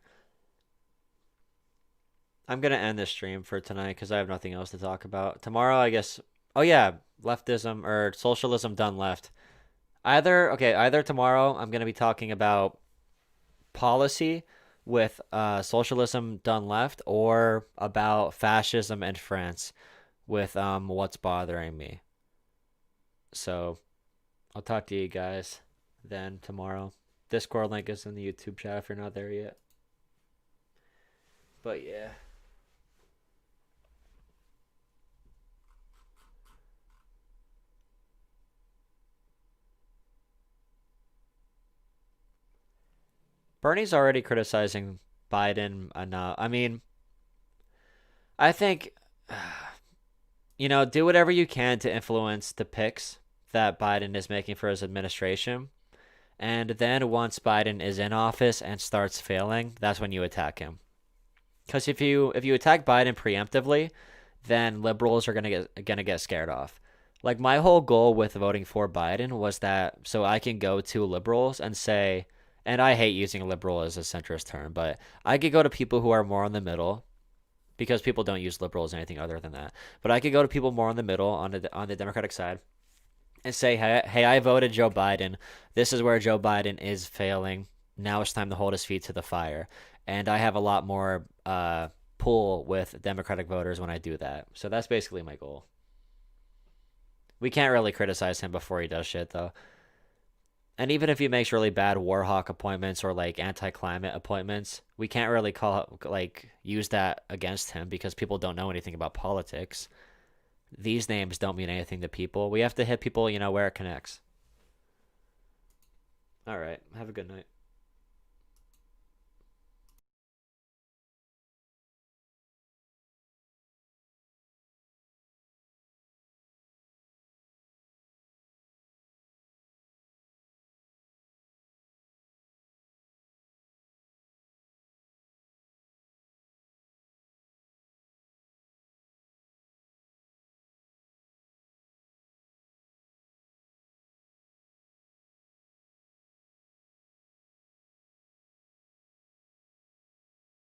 I'm going to end this stream for tonight because I have nothing else to talk about. Tomorrow, I guess... Oh, yeah. Leftism or socialism done left. Either tomorrow I'm going to be talking about policy with socialism done left or about fascism in France with what's bothering me. So I'll talk to you guys then tomorrow. Discord link is in the YouTube chat if you're not there yet. But yeah. Bernie's already criticizing Biden enough. I mean, I think, do whatever you can to influence the picks that Biden is making for his administration. And then once Biden is in office and starts failing, that's when you attack him. Because if you attack Biden preemptively, then liberals are gonna get scared off. Like my whole goal with voting for Biden was that so I can go to liberals and say, and I hate using liberal as a centrist term, but I could go to people who are more in the middle, because people don't use liberal as anything other than that. But I could go to people more in the middle on the Democratic side and say, hey, I voted Joe Biden. This is where Joe Biden is failing. Now it's time to hold his feet to the fire. And I have a lot more pull with Democratic voters when I do that. So that's basically my goal. We can't really criticize him before he does shit, though. And even if he makes really bad war hawk appointments or like anti-climate appointments, we can't really use that against him because people don't know anything about politics. These names don't mean anything to people. We have to hit people, where it connects. All right. Have a good night.